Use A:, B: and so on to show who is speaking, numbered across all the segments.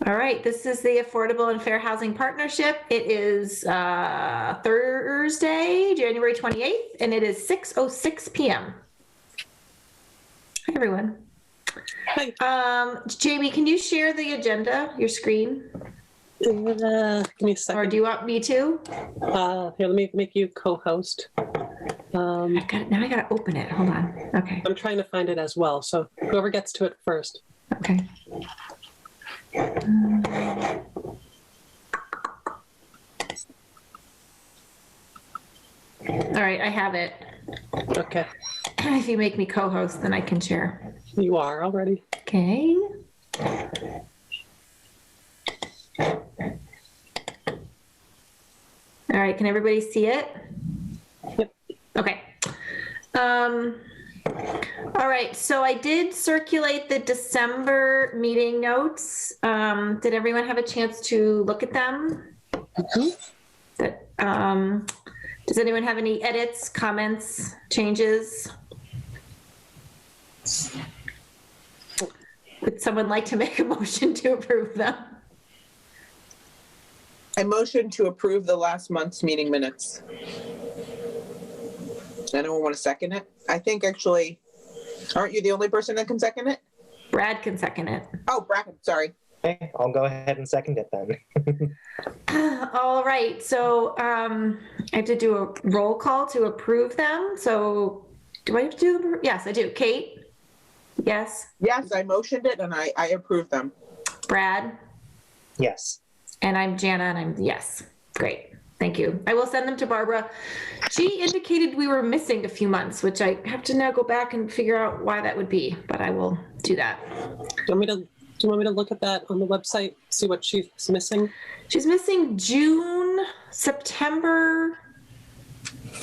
A: All right, this is the Affordable and Fair Housing Partnership. It is Thursday, January 28th, and it is 6:06 p.m. Hi, everyone.
B: Hi.
A: Jamie, can you share the agenda, your screen?
B: Give me a second.
A: Or do you want me to?
B: Here, let me make you co-host.
A: Now I gotta open it. Hold on. Okay.
B: I'm trying to find it as well, so whoever gets to it first.
A: Okay. All right, I have it.
B: Okay.
A: If you make me co-host, then I can share.
B: You are already.
A: Okay. All right, can everybody see it?
B: Yep.
A: Okay. All right, so I did circulate the December meeting notes. Did everyone have a chance to look at them?
B: Mm-hmm.
A: Does anyone have any edits, comments, changes? Would someone like to make a motion to approve them?
C: I motion to approve the last month's meeting minutes. Anyone want to second it? I think actually, aren't you the only person that can second it?
A: Brad can second it.
C: Oh, Brad, sorry.
D: Okay, I'll go ahead and second it then.
A: All right, so I have to do a roll call to approve them. So do I have to do them? Yes, I do. Kate? Yes.
C: Yes, I motioned it and I approve them.
A: Brad?
D: Yes.
A: And I'm Jana, and I'm yes. Great. Thank you. I will send them to Barbara. She indicated we were missing a few months, which I have to now go back and figure out why that would be, but I will do that.
B: Do you want me to look at that on the website, see what she's missing?
A: She's missing June, September,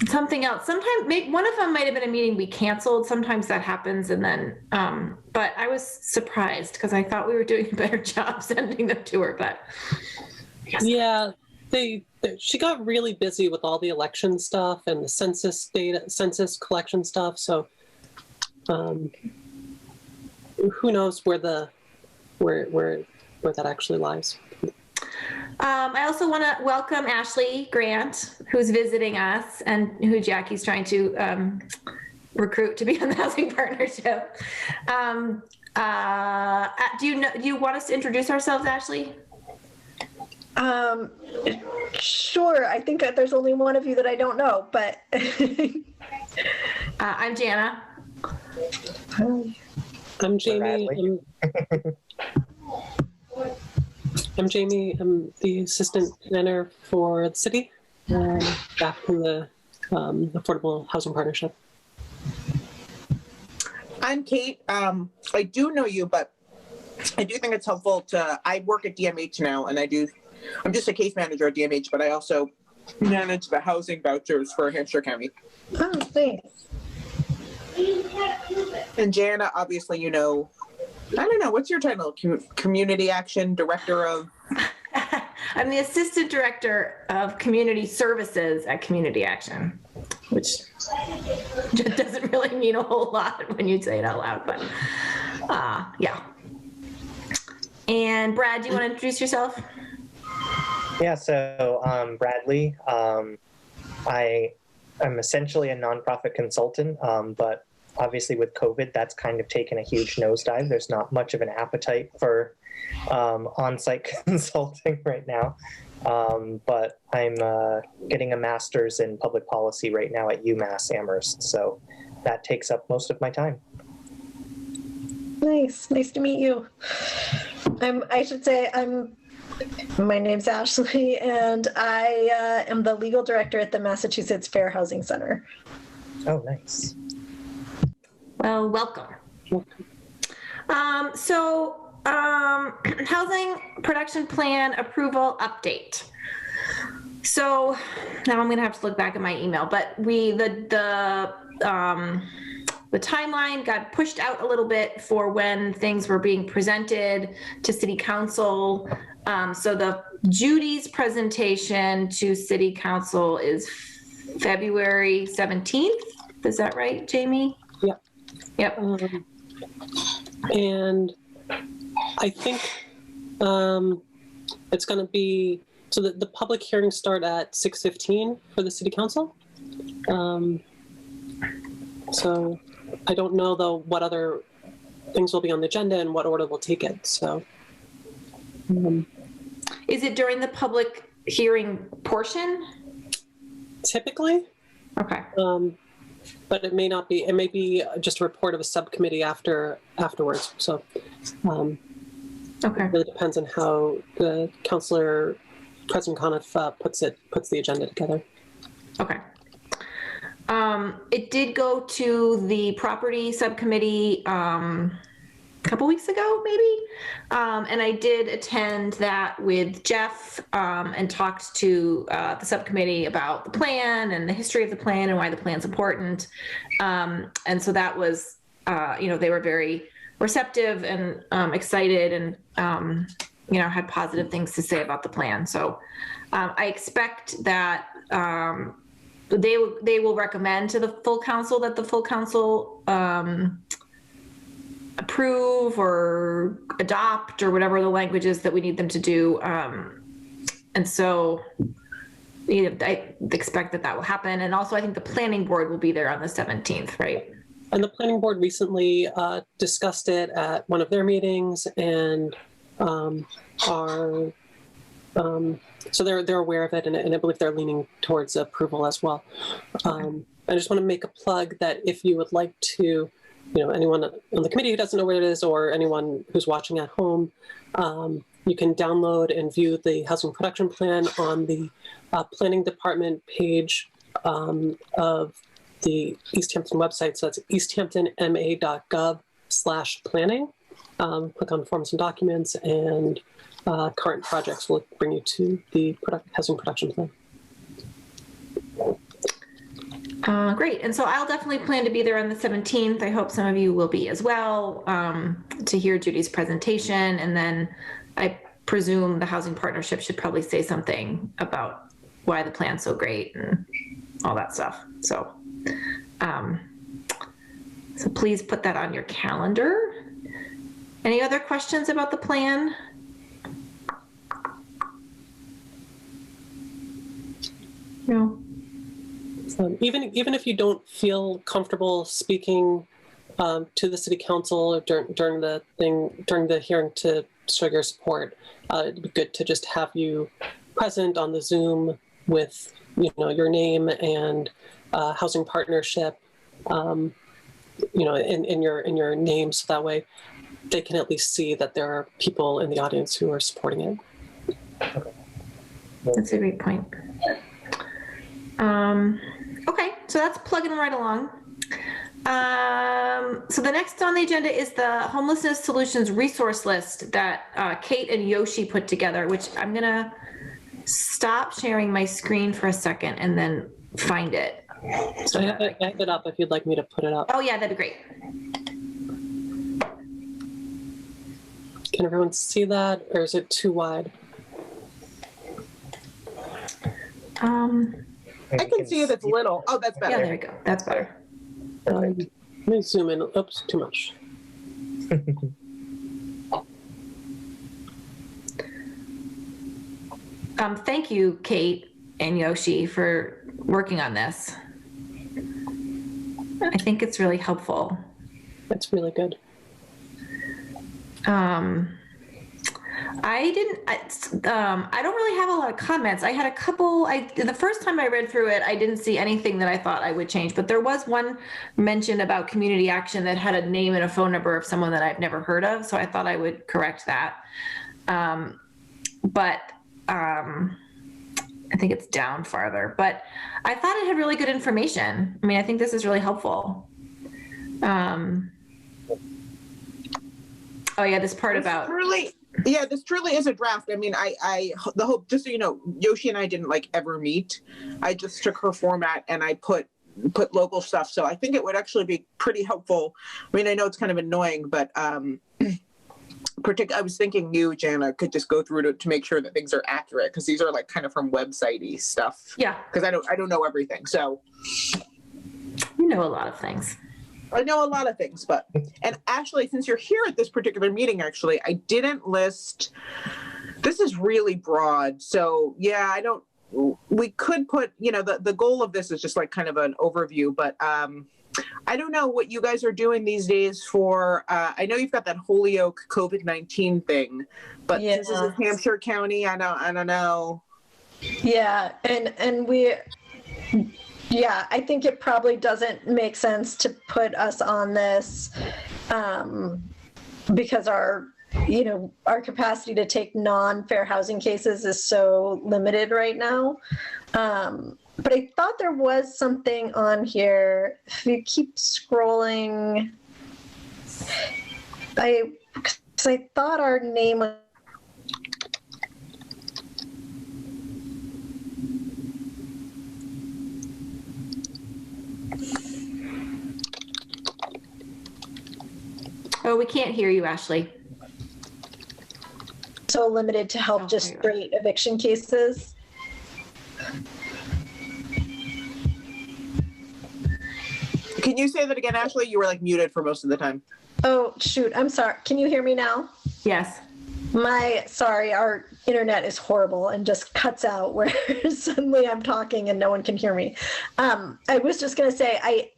A: something else. Sometimes one of them might have been a meeting we canceled. Sometimes that happens, and then, but I was surprised because I thought we were doing a better job sending them to her, but.
B: Yeah, she got really busy with all the election stuff and the census collection stuff. So, who knows where that actually lies.
A: I also want to welcome Ashley Grant, who's visiting us and who Jackie's trying to recruit to be on the housing partnership. Do you want us to introduce ourselves, Ashley?
E: Sure. I think that there's only one of you that I don't know, but
A: I'm Jana.
B: I'm Jamie. I'm Jamie. I'm the assistant planner for the city, back from the Affordable Housing Partnership.
C: I'm Kate. I do know you, but I do think it's helpful I work at DMH now, and I'm just a case manager at DMH, but I also manage the housing vouchers for Hampshire County.
E: oh, thanks.
C: And Jana, obviously, I don't know, what's your title? Community Action Director of?
A: I'm the assistant director of community services at Community Action, which just doesn't really mean a whole lot when you say it out loud, but yeah. And Brad, do you want to introduce yourself?
D: Yeah, so Bradley. I am essentially a nonprofit consultant, but obviously with COVID, that's kind of taken a huge nosedive. There's not much of an appetite for on-site consulting right now, but I'm getting a master's in public policy right now at UMass Amherst, so that takes up most of my time.
E: Nice to meet you. My name's Ashley, and I am the legal director at the Massachusetts Fair Housing Center.
D: Oh, nice.
A: Well, welcome. Housing production plan approval update. So now I'm gonna have to look back at my email, but the timeline got pushed out a little bit for when things were being presented to City Council. So the Judy's presentation to City Council is February 17th. Is that right, Jamie?
B: Yep. And I think It's going to be, so the public hearings start at 6:15 for the city council. So I don't know though what other things will be on the agenda and what order we'll take it. So
A: Is it during the public hearing portion?
B: typically,
A: Okay.
B: but it may not be. It may be just a report of a subcommittee afterwards. So
A: Okay.
B: it really depends on how the councilor, President Conniff, puts the agenda together.
A: Okay. It did go to the property subcommittee a couple weeks ago, maybe. And I did attend that with Jeff and talked to the subcommittee about the plan and the history of the plan and why the plan's important. And so that was, they were very receptive and excited and, had positive things to say about the plan. So I expect that they will recommend to the full council that the full council approve or adopt or whatever the language is that we need them to do. And so I expect that will happen. And also I think the planning board will be there on the 17th, right?
B: And the planning board recently discussed it at one of their meetings and so they're aware of it, and I believe they're leaning towards approval as well. I just want to make a plug that if you would like to, anyone on the committee who doesn't know where it is, or anyone who's watching at home, you can download and view the housing production plan on the planning department page of the Easthampton website. So that's easthamptonma.gov/planning. Click on forms and documents, and current projects will bring you to the housing production plan.
A: Great. And so I'll definitely plan to be there on the 17th. I hope some of you will be as well, to hear Judy's presentation. And then I presume the housing partnership should probably say something about why the plan's so great and all that stuff. So, so please put that on your calendar. Any other questions about the plan? No.
B: Even if you don't feel comfortable speaking to the city council during the hearing to show your support, it'd be good to just have you present on the Zoom with your name and housing partnership, in your name, so that way they can at least see that there are people in the audience who are supporting it.
A: That's a great point. Okay, so that's plugging right along. So the next on the agenda is the Homelessness Solutions resource list that Kate and Yoshi put together, which I'm gonna stop sharing my screen for a second and then find it.
B: So I have it up if you'd like me to put it up.
A: Oh yeah, that'd be great.
B: Can everyone see that, or is it too wide?
C: I can see it. It's little. Oh, that's better.
A: Yeah, there we go. That's better.
B: Let me zoom in. Oops, too much.
A: Thank you, Kate and Yoshi, for working on this. I think it's really helpful.
B: That's really good.
A: I don't really have a lot of comments. I had a couple, the first time I read through it, I didn't see anything that I thought I would change, but there was one mention about community action that had a name and a phone number of someone that I've never heard of. So I thought I would correct that. I think it's down farther, but I thought it had really good information. I mean, I think this is really helpful. Oh yeah, this part about
C: this truly is a draft. I mean, the hope, just so you know, Yoshi and I didn't ever meet. I just took her format and I put local stuff. So I think it would actually be pretty helpful. I mean, I know it's kind of annoying, but I was thinking you, Jana, could just go through to make sure that things are accurate, because these are kind of from website-y stuff.
A: Yeah.
C: Because I don't know everything. So
A: you know a lot of things.
C: I know a lot of things, but, and Ashley, since you're here at this particular meeting, actually, I didn't list, this is really broad. So yeah, we could put, the goal of this is just like kind of an overview, but I don't know what you guys are doing these days for, I know you've got that Holyoke COVID-19 thing, but since this is Hampshire County, I don't know.
E: Yeah, and I think it probably doesn't make sense to put us on this because our capacity to take non-fair housing cases is so limited right now. But I thought there was something on here. If you keep scrolling, I thought our name was.
A: Oh, we can't hear you, Ashley.
E: So limited to help just straight eviction cases.
C: Can you say that again, Ashley? You were like muted for most of the time.
E: Oh, shoot. I'm sorry. Can you hear me now?
A: Yes.
E: Our internet is horrible and just cuts out where suddenly I'm talking and no one can hear me. I was just going to say,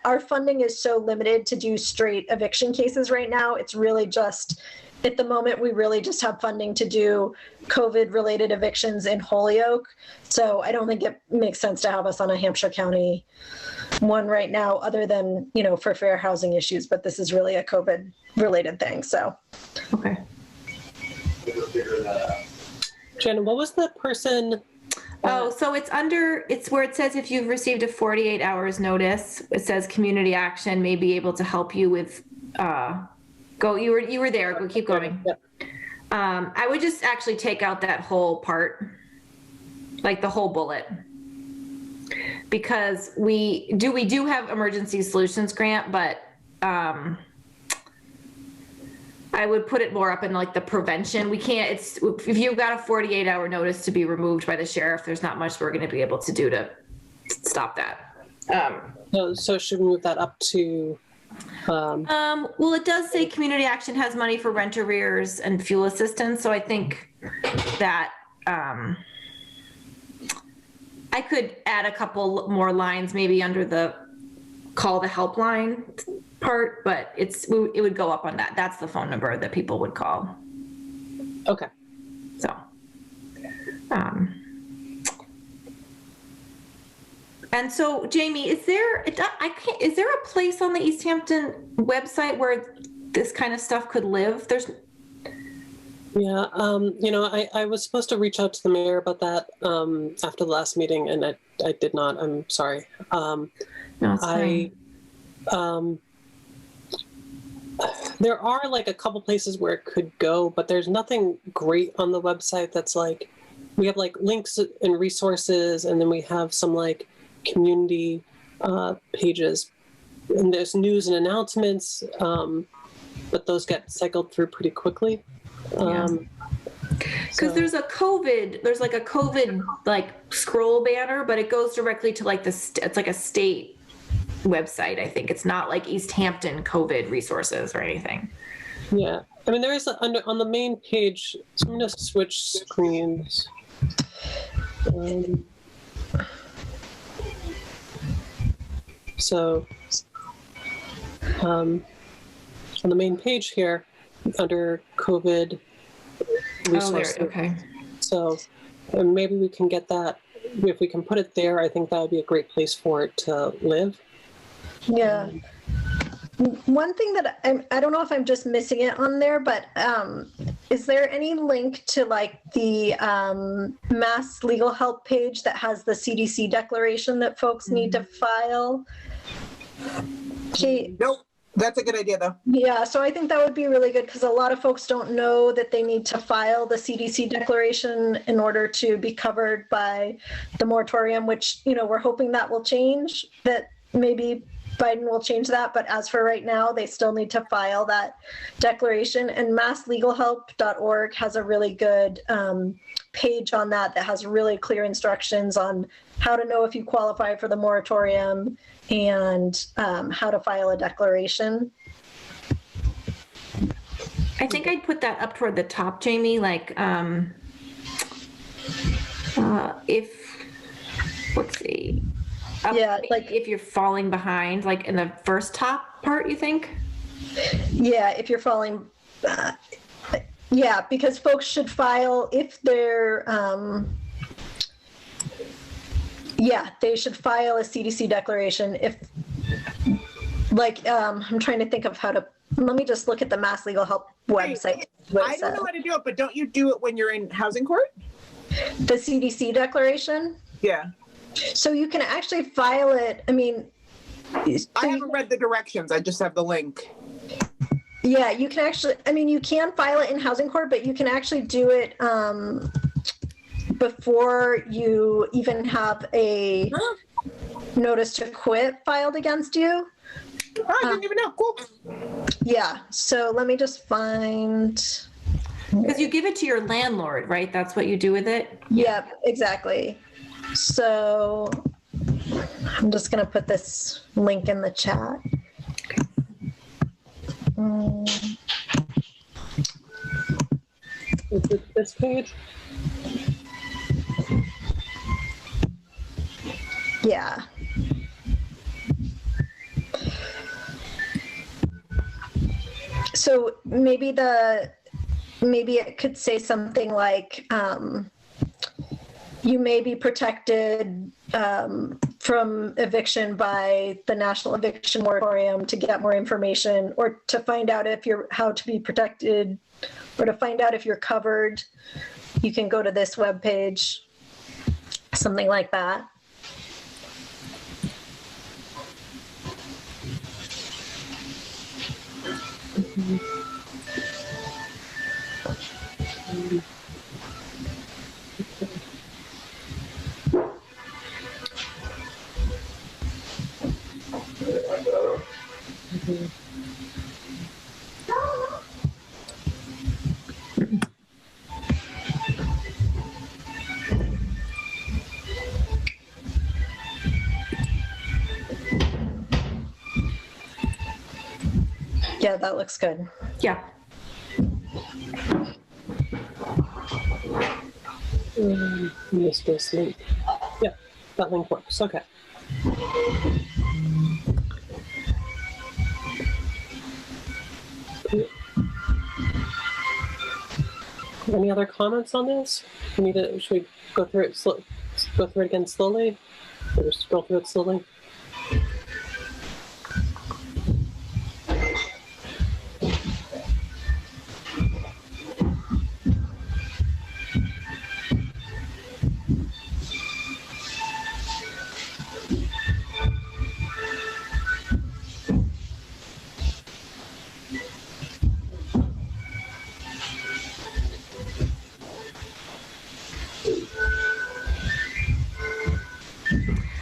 E: our funding is so limited to do straight eviction cases right now. It's really just, at the moment, we really just have funding to do COVID-related evictions in Holyoke. So I don't think it makes sense to have us on a Hampshire County one right now, other than, for fair housing issues. But this is really a COVID-related thing, so.
A: Okay.
B: Jen, what was the person?
A: Oh, so it's where it says if you've received a 48 hours notice, it says community action may be able to help you with, you were there, go keep going.
B: Yep.
A: I would just actually take out that whole part, like the whole bullet. Because we do have emergency solutions grant, but I would put it more up in like the prevention. We can't, if you've got a 48-hour notice to be removed by the sheriff, there's not much we're going to be able to do to stop that.
B: So should we move that up to?
A: Well, it does say community action has money for rent arrears and fuel assistance. So I think that I could add a couple more lines maybe under the call the helpline part, but it would go up on that. That's the phone number that people would call.
B: Okay.
A: So, and so Jamie, is there a place on the Easthampton website where this kind of stuff could live?
B: Yeah, I was supposed to reach out to the mayor about that after the last meeting, and I did not. I'm sorry.
A: No, it's fine.
B: There are like a couple places where it could go, but there's nothing great on the website that's like, we have like links and resources, and then we have some like community pages, and there's news and announcements, but those get cycled through pretty quickly. Because
A: there's like a COVID like scroll banner, but it goes directly to like it's like a state website. I think it's not like Easthampton COVID resources or anything.
B: Yeah, I mean there is on the main page. So I'm going to switch screens. On the main page here, under COVID resources.
A: Okay.
B: So maybe we can get that. If we can put it there, I think that would be a great place for it to live.
E: Yeah. One thing that I don't know if I'm just missing it on there, but is there any link to like the Mass Legal Help page that has the CDC declaration that folks need to file? Okay.
C: Nope. That's a good idea, though.
E: Yeah, so I think that would be really good because a lot of folks don't know that they need to file the CDC declaration in order to be covered by the moratorium, which, we're hoping that will change, that maybe Biden will change that. But as for right now, they still need to file that declaration. And masslegalhelp.org has a really good page on that has really clear instructions on how to know if you qualify for the moratorium, and how to file a declaration.
A: I think I'd put that up toward the top, Jamie, like, let's see.
E: Yeah, like,
A: if you're falling behind, like in the first top part, you think?
E: yeah, if you're falling, yeah, because folks should file if they're, yeah, they should file a CDC declaration if, like, I'm trying to think of how to, let me just look at the Mass Legal Help website.
C: I don't know how to do it, but don't you do it when you're in housing court?
E: The CDC declaration?
C: Yeah.
E: So you can actually file it, I mean.
C: I haven't read the directions, I just have the link.
E: Yeah, you can actually, I mean, you can file it in housing court, but you can actually do it before you even have a notice to quit filed against you.
C: Oh, I didn't even know. Cool.
E: Yeah, so let me just find.
A: Because you give it to your landlord, right? That's what you do with it?
E: Yep, exactly. So I'm just going to put this link in the chat.
B: Is it this page?
E: Yeah. So maybe it could say something like, you may be protected from eviction by the National Eviction Moratorium. To get more information or to find out if how to be protected or to find out if you're covered, you can go to this webpage, something like that. Yeah, that looks good.
A: Yeah.
B: Missed this link. Yeah, that link works. Okay. Any other comments on this? Should we go through it go through it again slowly? Or just scroll through it slowly?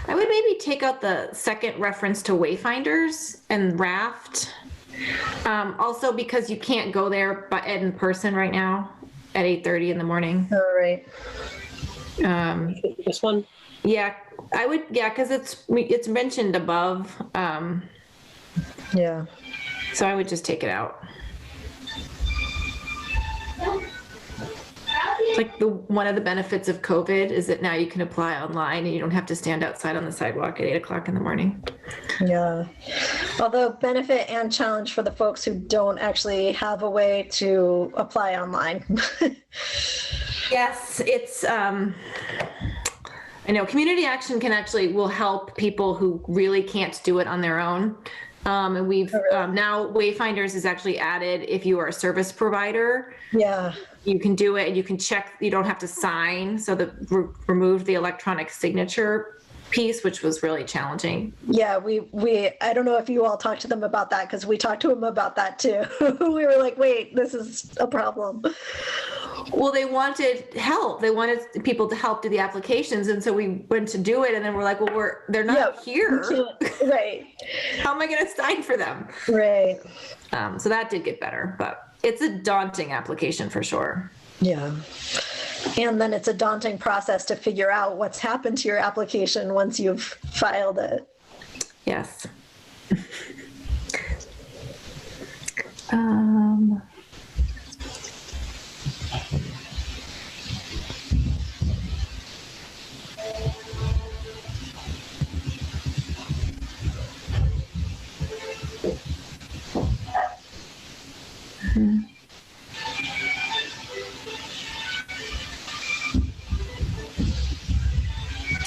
A: I would maybe take out the second reference to Wayfinders and Raft. Also because you can't go there in person right now at 8:30 in the morning.
E: All right.
B: This one?
A: Yeah, I would, yeah, because it's mentioned above.
E: Yeah.
A: So I would just take it out. Like one of the benefits of COVID is that now you can apply online and you don't have to stand outside on the sidewalk at 8 o'clock in the morning.
E: Yeah. Although benefit and challenge for the folks who don't actually have a way to apply online.
A: Yes, it's, I know community action will help people who really can't do it on their own. And we've now Wayfinders is actually added if you are a service provider.
E: Yeah.
A: You can do it and you can check, you don't have to sign. So removed the electronic signature piece, which was really challenging.
E: Yeah, I don't know if you all talked to them about that because we talked to them about that too. We were like, wait, this is a problem.
A: Well, they wanted help. They wanted people to help do the applications. And so we went to do it and then we're like, well, they're not here.
E: Right.
A: How am I going to sign for them?
E: Right.
A: So that did get better, but it's a daunting application for sure.
E: Yeah. And then it's a daunting process to figure out what's happened to your application once you've filed it.
A: Yes.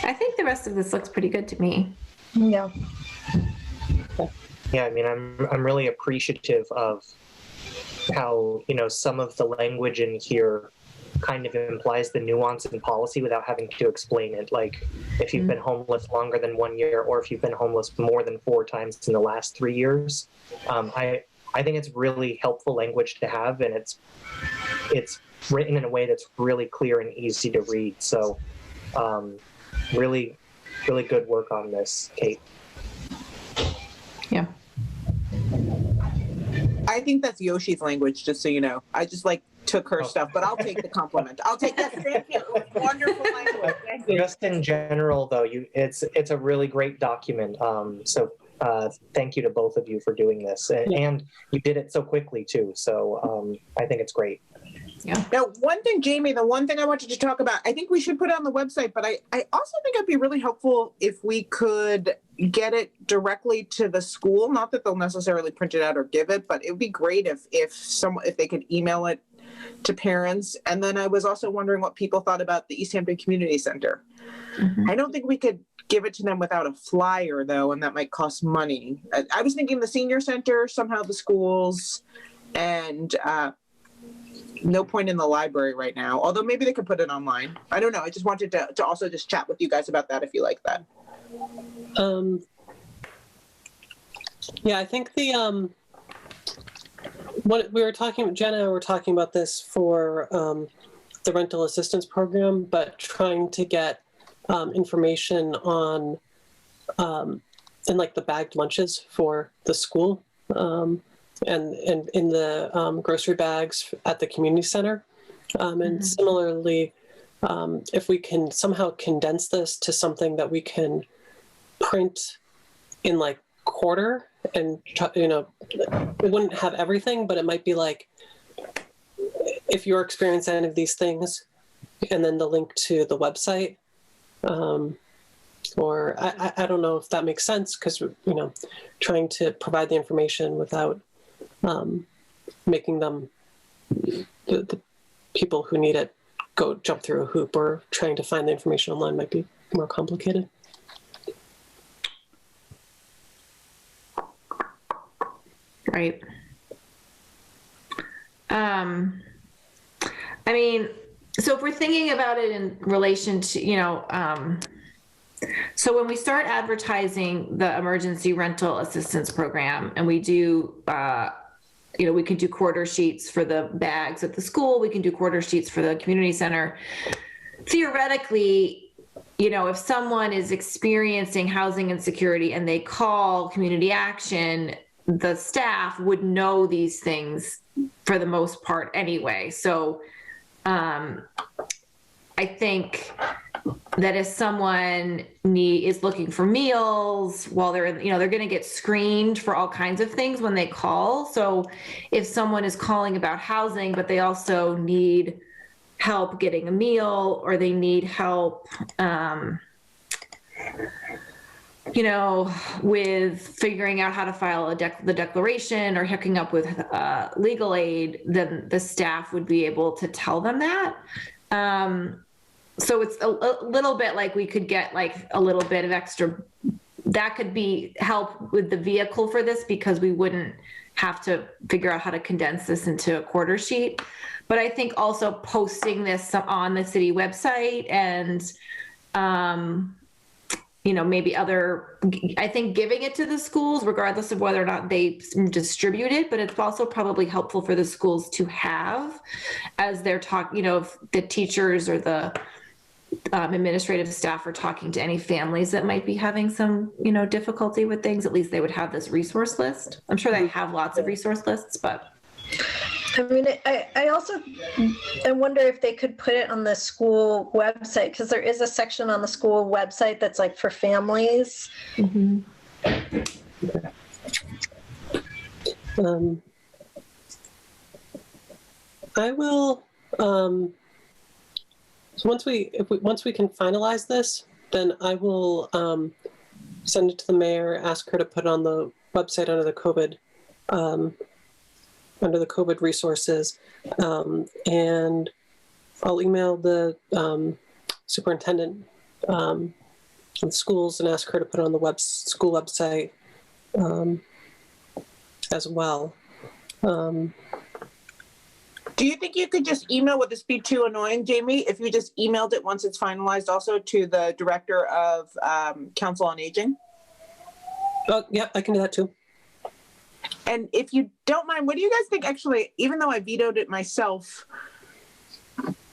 A: I think the rest of this looks pretty good to me.
E: Yeah.
D: Yeah, I mean, I'm really appreciative of how, some of the language in here kind of implies the nuance in policy without having to explain it. Like if you've been homeless longer than 1 year, or if you've been homeless more than 4 times in the last 3 years. I think it's really helpful language to have, and it's written in a way that's really clear and easy to read. So really, really good work on this, Kate.
A: Yeah.
C: I think that's Yoshi's language, just so you know. I just took her stuff, but I'll take the compliment. I'll take that. Thank you. Wonderful language. Thank you.
D: Just in general, though, it's a really great document. So thank you to both of you for doing this, and you did it so quickly too. So I think it's great.
A: Yeah.
C: Now, one thing, Jamie, the one thing I wanted to talk about, I think we should put it on the website, but I also think it'd be really helpful if we could get it directly to the school. Not that they'll necessarily print it out or give it, but it would be great if they could email it to parents. And then I was also wondering what people thought about the Easthampton Community Center. Mm-hmm. I don't think we could give it to them without a flyer, though, and that might cost money. I was thinking the senior center, somehow the schools, and no point in the library right now, although maybe they could put it online. I don't know. I just wanted to also just chat with you guys about that if you like that.
B: Yeah, I think what we were talking, Jenna and I were talking about this for the rental assistance program, but trying to get information on in the bagged lunches for the school. And in the grocery bags at the community center. And similarly, if we can somehow condense this to something that we can print in quarter, and it wouldn't have everything, but it might be if you're experiencing any of these things, and then the link to the website. Or I don't know if that makes sense, because trying to provide the information without making them, the people who need it, jump through a hoop, or trying to find the information online might be more complicated.
A: Right. I mean, so if we're thinking about it in relation to, so when we start advertising the emergency rental assistance program, and we do, we can do quarter sheets for the bags at the school, we can do quarter sheets for the community center. Theoretically, if someone is experiencing housing insecurity and they call community action, the staff would know these things for the most part anyway. So I think that if someone is looking for meals while they're they're going to get screened for all kinds of things when they call. So if someone is calling about housing, but they also need help getting a meal, or they need help, with figuring out how to file the declaration or hooking up with legal aid, then the staff would be able to tell them that. So it's a little bit like we could get a little bit of extra, that could be help with the vehicle for this, because we wouldn't have to figure out how to condense this into a quarter sheet. But I think also posting this on the city website, and maybe I think giving it to the schools, regardless of whether or not they distribute it, but it's also probably helpful for the schools to have as they're talking, if the teachers or the administrative staff are talking to any families that might be having some, difficulty with things, at least they would have this resource list. I'm sure they have lots of resource lists, but.
E: I mean, I also I wonder if they could put it on the school website, because there is a section on the school website that's like for families.
A: Mhm.
B: I will. So once we can finalize this, then I will send it to the mayor, ask her to put it on the website under the COVID resources, and I'll email the superintendent of the schools and ask her to put it on the school website as well.
C: Do you think you could just email, would this be too annoying, Jamie, if you just emailed it once it's finalized also to the director of Council on Aging?
B: Oh, yeah, I can do that too.
C: And if you don't mind, what do you guys think, actually, even though I vetoed it myself,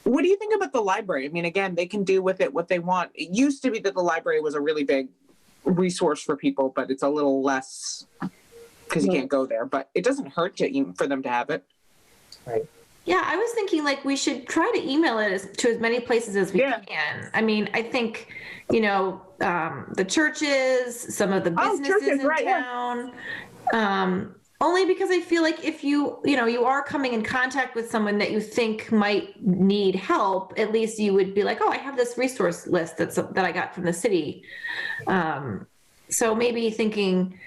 C: what do you think about the library? I mean, again, they can do with it what they want. It used to be that the library was a really big resource for people, but it's a little less because you can't go there. But it doesn't hurt for them to have it.
D: Right.
A: Yeah, I was thinking like we should try to email it to as many places as we can. I mean, I think, the churches, some of the businesses
C: churches,
A: in
C: right,
A: town. Only because I feel like if you are coming in contact with someone that you think might need help, at least you would be like, oh, I have this resource list that I got from the city. So maybe thinking,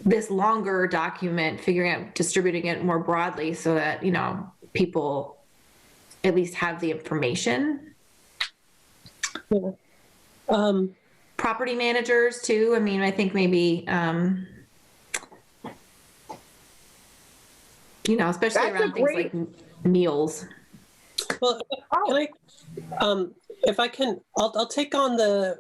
A: this longer document, figuring out distributing it more broadly so that, people at least have the information.
B: Yeah.
A: Property managers too. I mean, I think maybe, especially around things like meals.
B: Well, if I can, I'll take on the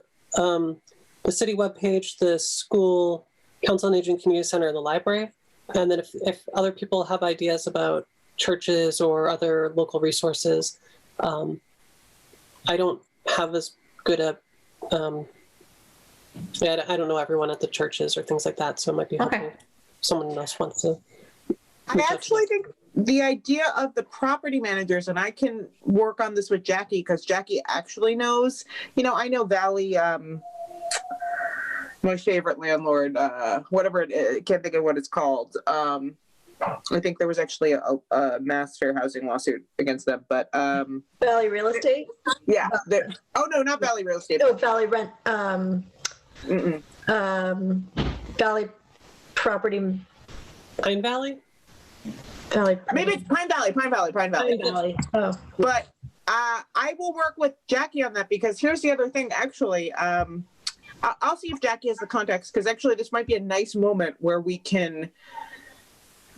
B: city webpage, the school, Council on Aging Community Center, and the library. And then if other people have ideas about churches or other local resources, I don't have as good a, I don't know everyone at the churches or things like that. So it might be helpful if someone else wants to.
C: I actually think the idea of the property managers, and I can work on this with Jackie because Jackie actually knows, I know Valley, my favorite landlord, whatever it is, I can't think of what it's called. I think there was actually a mass fair housing lawsuit against them, but
E: Valley Real Estate?
C: Yeah. Oh no, not Valley Real Estate.
E: Oh, Valley Rent. Valley Property.
B: Pine Valley?
E: Valley.
C: Maybe it's Pine Valley.
E: Pine Valley. Oh.
C: But I will work with Jackie on that because here's the other thing. Actually, I'll see if Jackie has the contacts because actually this might be a nice moment where we can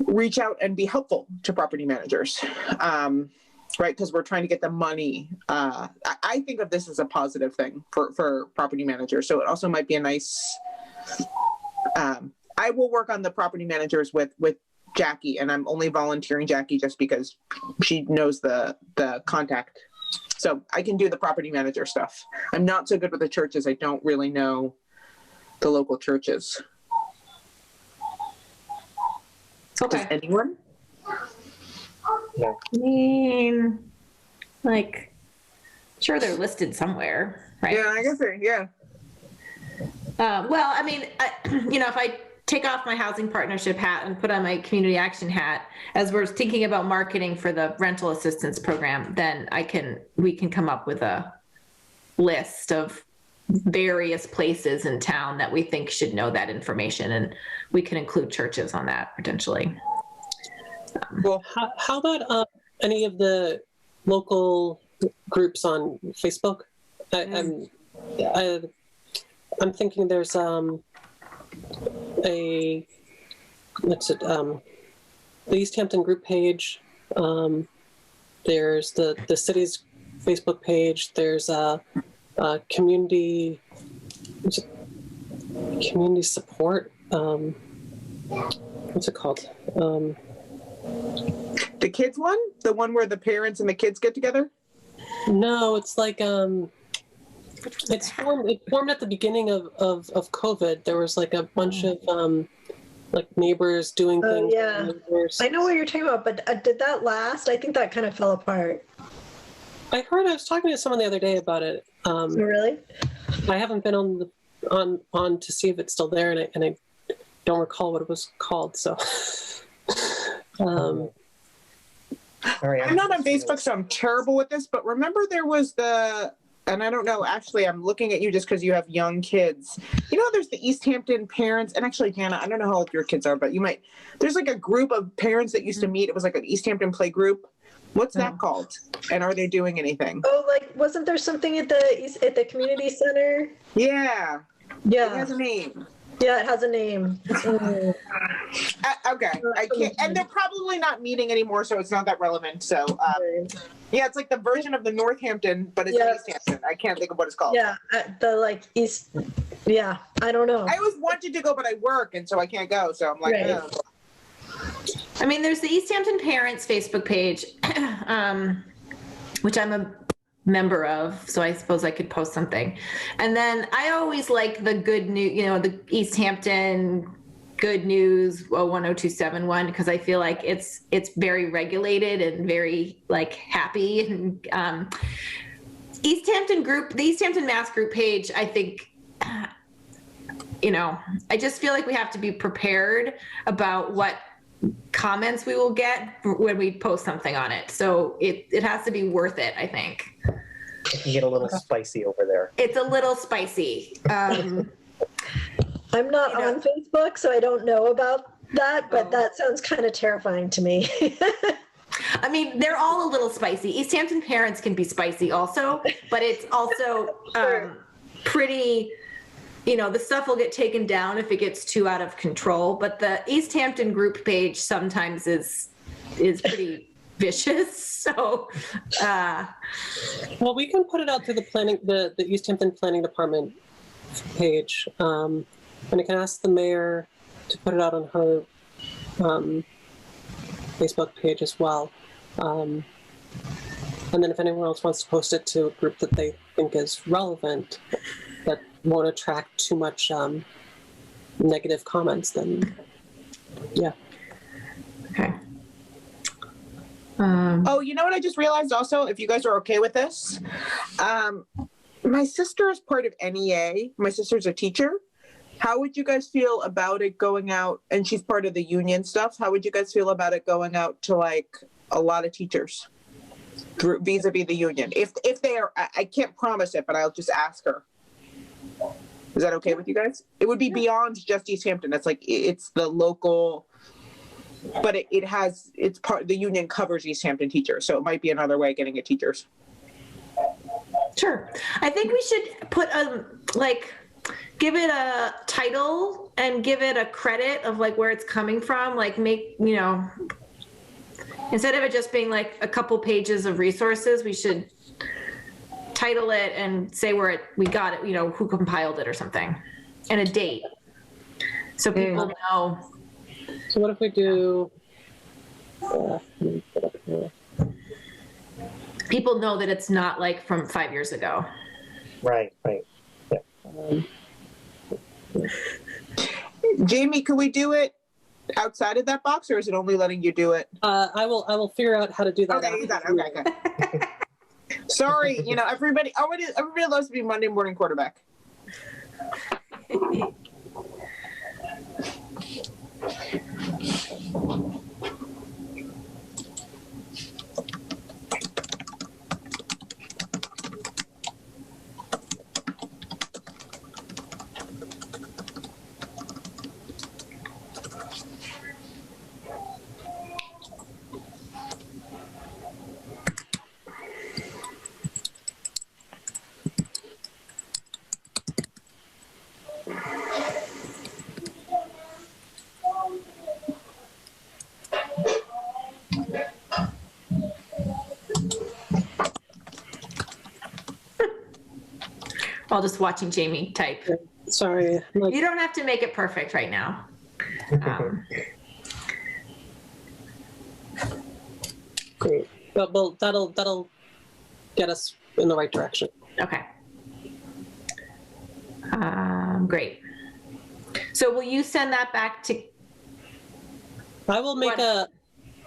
C: reach out and be helpful to property managers, right? Because we're trying to get the money. I think of this as a positive thing for property managers. So it also might be a nice, I will work on the property managers with Jackie, and I'm only volunteering Jackie just because she knows the contact. So I can do the property manager stuff. I'm not so good with the churches. I don't really know the local churches.
A: Okay.
C: Does anyone?
D: No.
A: I mean, sure they're listed somewhere, right?
C: Yeah, I guess yeah.
A: Well, I mean, if I take off my housing partnership hat and put on my community action hat, as we're thinking about marketing for the rental assistance program, then we can come up with a list of various places in town that we think should know that information, and we can include churches on that potentially.
B: Well, how about any of the local groups on Facebook? I'm thinking there's the Easthampton group page. There's the city's Facebook page. There's a community support. What's it called?
C: The kids one? The one where the parents and the kids get together?
B: No, it's like it's formed at the beginning of COVID. There was like a bunch of like neighbors doing
E: Oh,
B: things.
E: yeah.
B: Neighbors.
E: I know what you're talking about, but did that last? I think that kind of fell apart.
B: I was talking to someone the other day about it.
E: Oh, really?
B: I haven't been on to see if it's still there, and I don't recall what it was called. So,
D: All right,
C: I'm not on Facebook, so I'm terrible with this, but remember there was and I don't know, Ashley, I'm looking at you just because you have young kids. You know, there's the Easthampton parents, and actually, Hannah, I don't know how old your kids are, but there's like a group of parents that used to meet. It was like an Easthampton play group. What's that called? And are they doing anything?
E: Oh, like, wasn't there something at the community center?
C: Yeah.
E: Yeah.
C: It has a name.
E: Yeah, it has a name.
C: Okay. I can't, and they're probably not meeting anymore, so it's not that relevant. So, yeah, it's like the version of the Northampton, but it's in Easthampton. I can't think of what it's called.
E: Yeah, the like East. Yeah, I don't know.
C: I always wanted to go, but I work, and so I can't go. So I'm like,
E: Right.
C: oh.
A: I mean, there's the Easthampton Parents Facebook page, which I'm a member of, so I suppose I could post something. And then I always like the good news, the Easthampton Good News 10271, because I feel like it's very regulated and very like happy. And the Easthampton Mass Group page, I think, I just feel like we have to be prepared about what comments we will get when we post something on it. So it has to be worth it, I think.
D: It can get a little spicy over there.
A: It's a little spicy.
E: I'm not on Facebook, so I don't know about that, but that sounds kind of terrifying to me.
A: I mean, they're all a little spicy. Easthampton Parents can be spicy also, but it's also pretty, the stuff will get taken down if it gets too out of control. But the Easthampton group page sometimes is pretty vicious. So,
B: well, we can put it out through the Easthampton Planning Department page, and I can ask the mayor to put it out on her Facebook page as well. And then if anyone else wants to post it to a group that they think is relevant, that won't attract too much negative comments, then yeah.
A: okay.
C: Oh, you know what I just realized also, if you guys are okay with this? My sister is part of NEA. My sister's a teacher. How would you guys feel about it going out, and she's part of the union stuff, how would you guys feel about it going out to like a lot of teachers vis-a-vis the union? If they are, I can't promise it, but I'll just ask her. Is that okay with you guys? It would be beyond just Easthampton. It's the local, but it's part, the union covers Easthampton teachers. So it might be another way of getting at teachers.
A: Sure. I think we should put give it a title and give it a credit of like where it's coming from. Like instead of it just being like a couple pages of resources, we should title it and say where we got it, who compiled it or something, and a date. So people know.
B: So what if we do,
A: people know that it's not like from 5 years ago.
D: Right. Yeah.
C: Jamie, could we do it outside of that box, or is it only letting you do it?
B: I will figure out how to do that.
C: Okay, you got it. Okay, good. Sorry, everybody loves to be Monday morning quarterback.
A: While just watching Jamie type.
B: Sorry.
A: You don't have to make it perfect right now.
B: Great. But that'll get us in the right direction.
A: Okay. Great. So will you send that back to
B: I will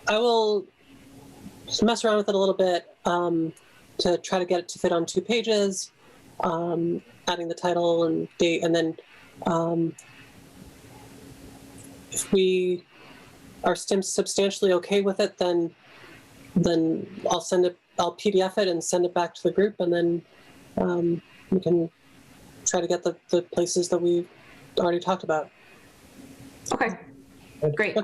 B: I will mess around with it a little bit to try to get it to fit on 2 pages, adding the title and date, and then if we are substantially okay with it, then I'll PDF it and send it back to the group, and then we can try to get the places that we've already talked about.
A: Okay, great.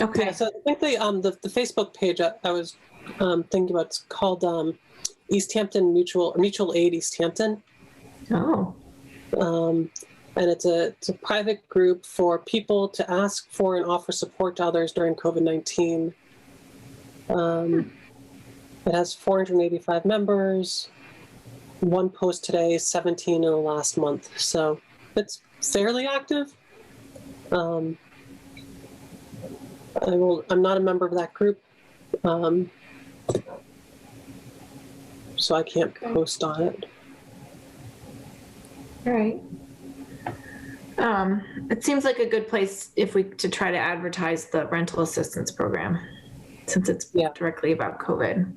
A: Okay.
B: Yeah, so I think the Facebook page I was thinking about, it's called Easthampton Mutual Aid Easthampton.
A: Oh.
B: And it's a private group for people to ask for and offer support to others during COVID-19. It has 485 members, 1 post today, 17 in the last month. So it's fairly active. I'm not a member of that group, so I can't post on it.
A: All right. It seems like a good place to try to advertise the rental assistance program, since it's directly about COVID.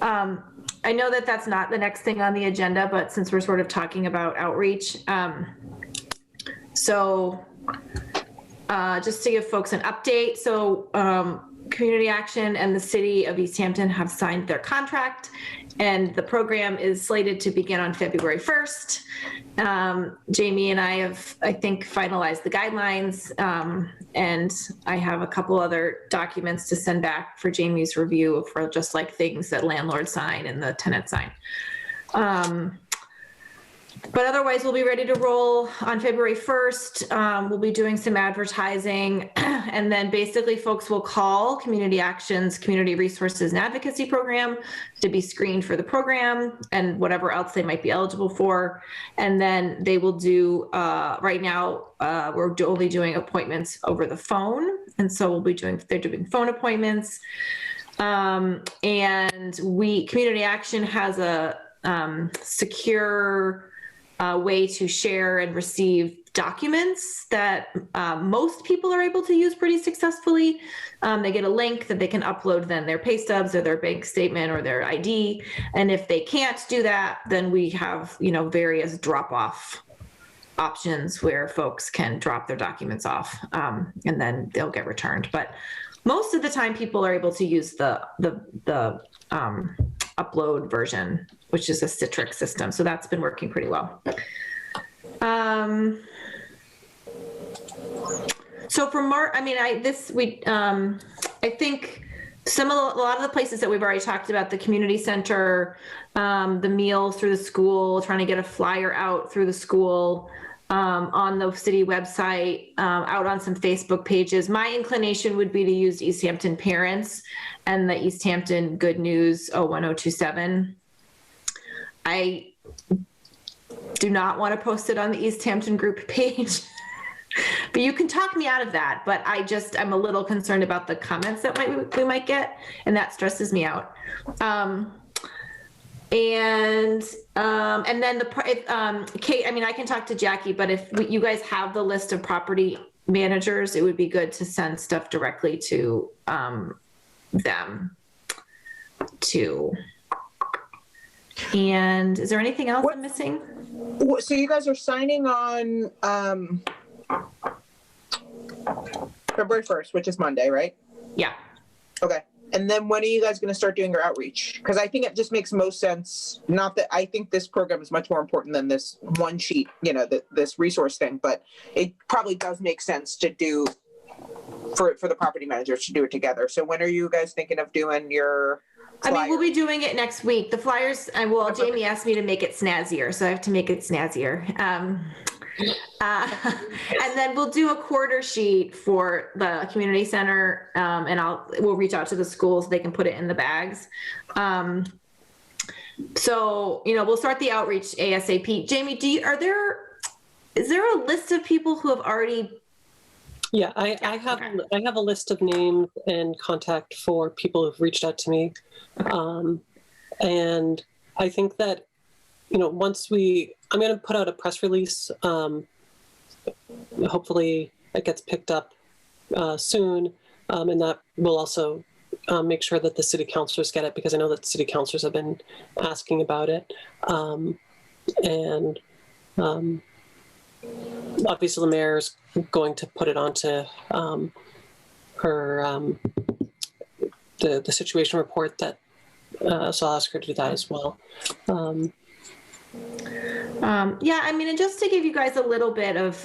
A: I know that that's not the next thing on the agenda, but since we're sort of talking about outreach, so just to give folks an update, so Community Action and the City of Easthampton have signed their contract, and the program is slated to begin on February 1st. Jamie and I have, I think, finalized the guidelines, and I have a couple other documents to send back for Jamie's review for just like things that landlords sign and the tenant sign. But otherwise, we'll be ready to roll on February 1st. We'll be doing some advertising, and then basically folks will call Community Action's Community Resources and Advocacy Program to be screened for the program and whatever else they might be eligible for. And then they will do, right now, we're only doing appointments over the phone. And so they're doing phone appointments. And Community Action has a secure way to share and receive documents that most people are able to use pretty successfully. They get a link that they can upload then their pay stubs or their bank statement or their ID. And if they can't do that, then we have, various drop-off options where folks can drop their documents off, and then they'll get returned. But most of the time people are able to use the upload version, which is a Citrix system. So that's been working pretty well. So for I think a lot of the places that we've already talked about, the community center, the meals through the school, trying to get a flyer out through the school, on the city website, out on some Facebook pages. My inclination would be to use Easthampton Parents and the Easthampton Good News 01027. I do not want to post it on the Easthampton group page, but you can talk me out of that. But I'm a little concerned about the comments that we might get, and that stresses me out. And then Kate, I can talk to Jackie, but if you guys have the list of property managers, it would be good to send stuff directly to them too. And is there anything else I'm missing?
C: So you guys are signing on February 1st, which is Monday, right?
A: Yeah.
C: Okay. And then when are you guys going to start doing your outreach? Because I think it just makes most sense. Not that I think this program is much more important than this one sheet, this resource thing, but it probably does make sense to do for the property managers to do it together. So when are you guys thinking of doing your flyer?
A: We'll be doing it next week. The flyers, Jamie asked me to make it snazzier, so I have to make it snazzier. And then we'll do a quarter sheet for the community center, and we'll reach out to the schools so they can put it in the bags. So we'll start the outreach ASAP. Jamie, is there a list of people who have already?
B: Yeah, I have a list of names and contact for people who've reached out to me, and I think that, I'm going to put out a press release. Hopefully it gets picked up soon. And that will also make sure that the city councilors get it, because I know that city councilors have been asking about it. And obviously the mayor's going to put it onto her, the situation report that, so I'll ask her to do that as well.
A: Yeah, I mean, and just to give you guys a little bit of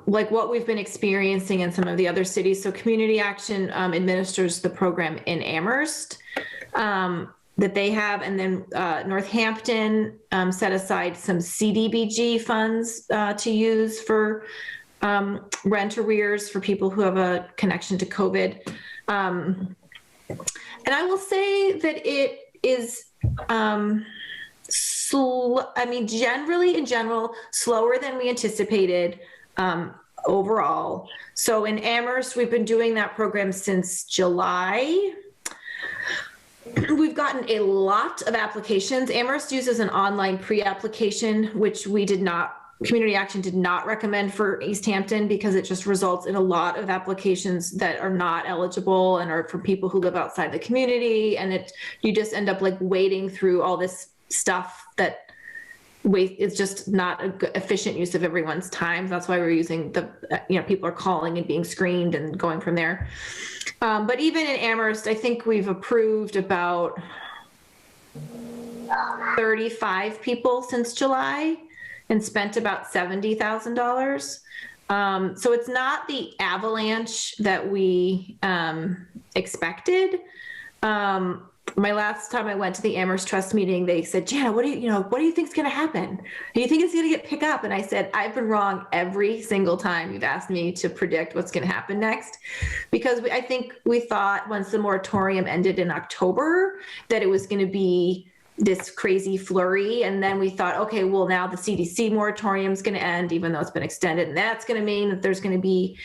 A: like what we've been experiencing in some of the other cities. So Community Action administers the program in Amherst that they have, and then Northampton set aside some CDBG funds to use for rent arrears for people who have a connection to COVID. And I will say that it is, generally in general, slower than we anticipated overall. So in Amherst, we've been doing that program since July. We've gotten a lot of applications. Amherst uses an online pre-application, which Community Action did not recommend for Easthampton, because it just results in a lot of applications that are not eligible and are for people who live outside the community. And you just end up like wading through all this stuff that it's just not an efficient use of everyone's time. That's why we're using people are calling and being screened and going from there. But even in Amherst, I think we've approved about 35 people since July and spent about $70,000. So it's not the avalanche that we expected. My last time I went to the Amherst Trust meeting, they said, Jana, what do you think is going to happen? Do you think it's going to get picked up? And I said, I've been wrong every single time you've asked me to predict what's going to happen next, because I think we thought once the moratorium ended in October that it was going to be this crazy flurry. And then we thought, okay, well, now the CDC moratorium is going to end, even though it's been extended. And that's going to mean that there's going to be,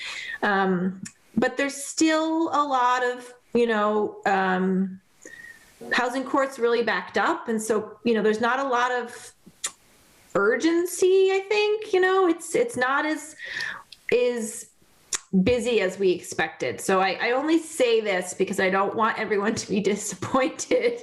A: but there's still a lot of, housing courts really backed up. And so, there's not a lot of urgency, I think, it's not as busy as we expected. So I only say this because I don't want everyone to be disappointed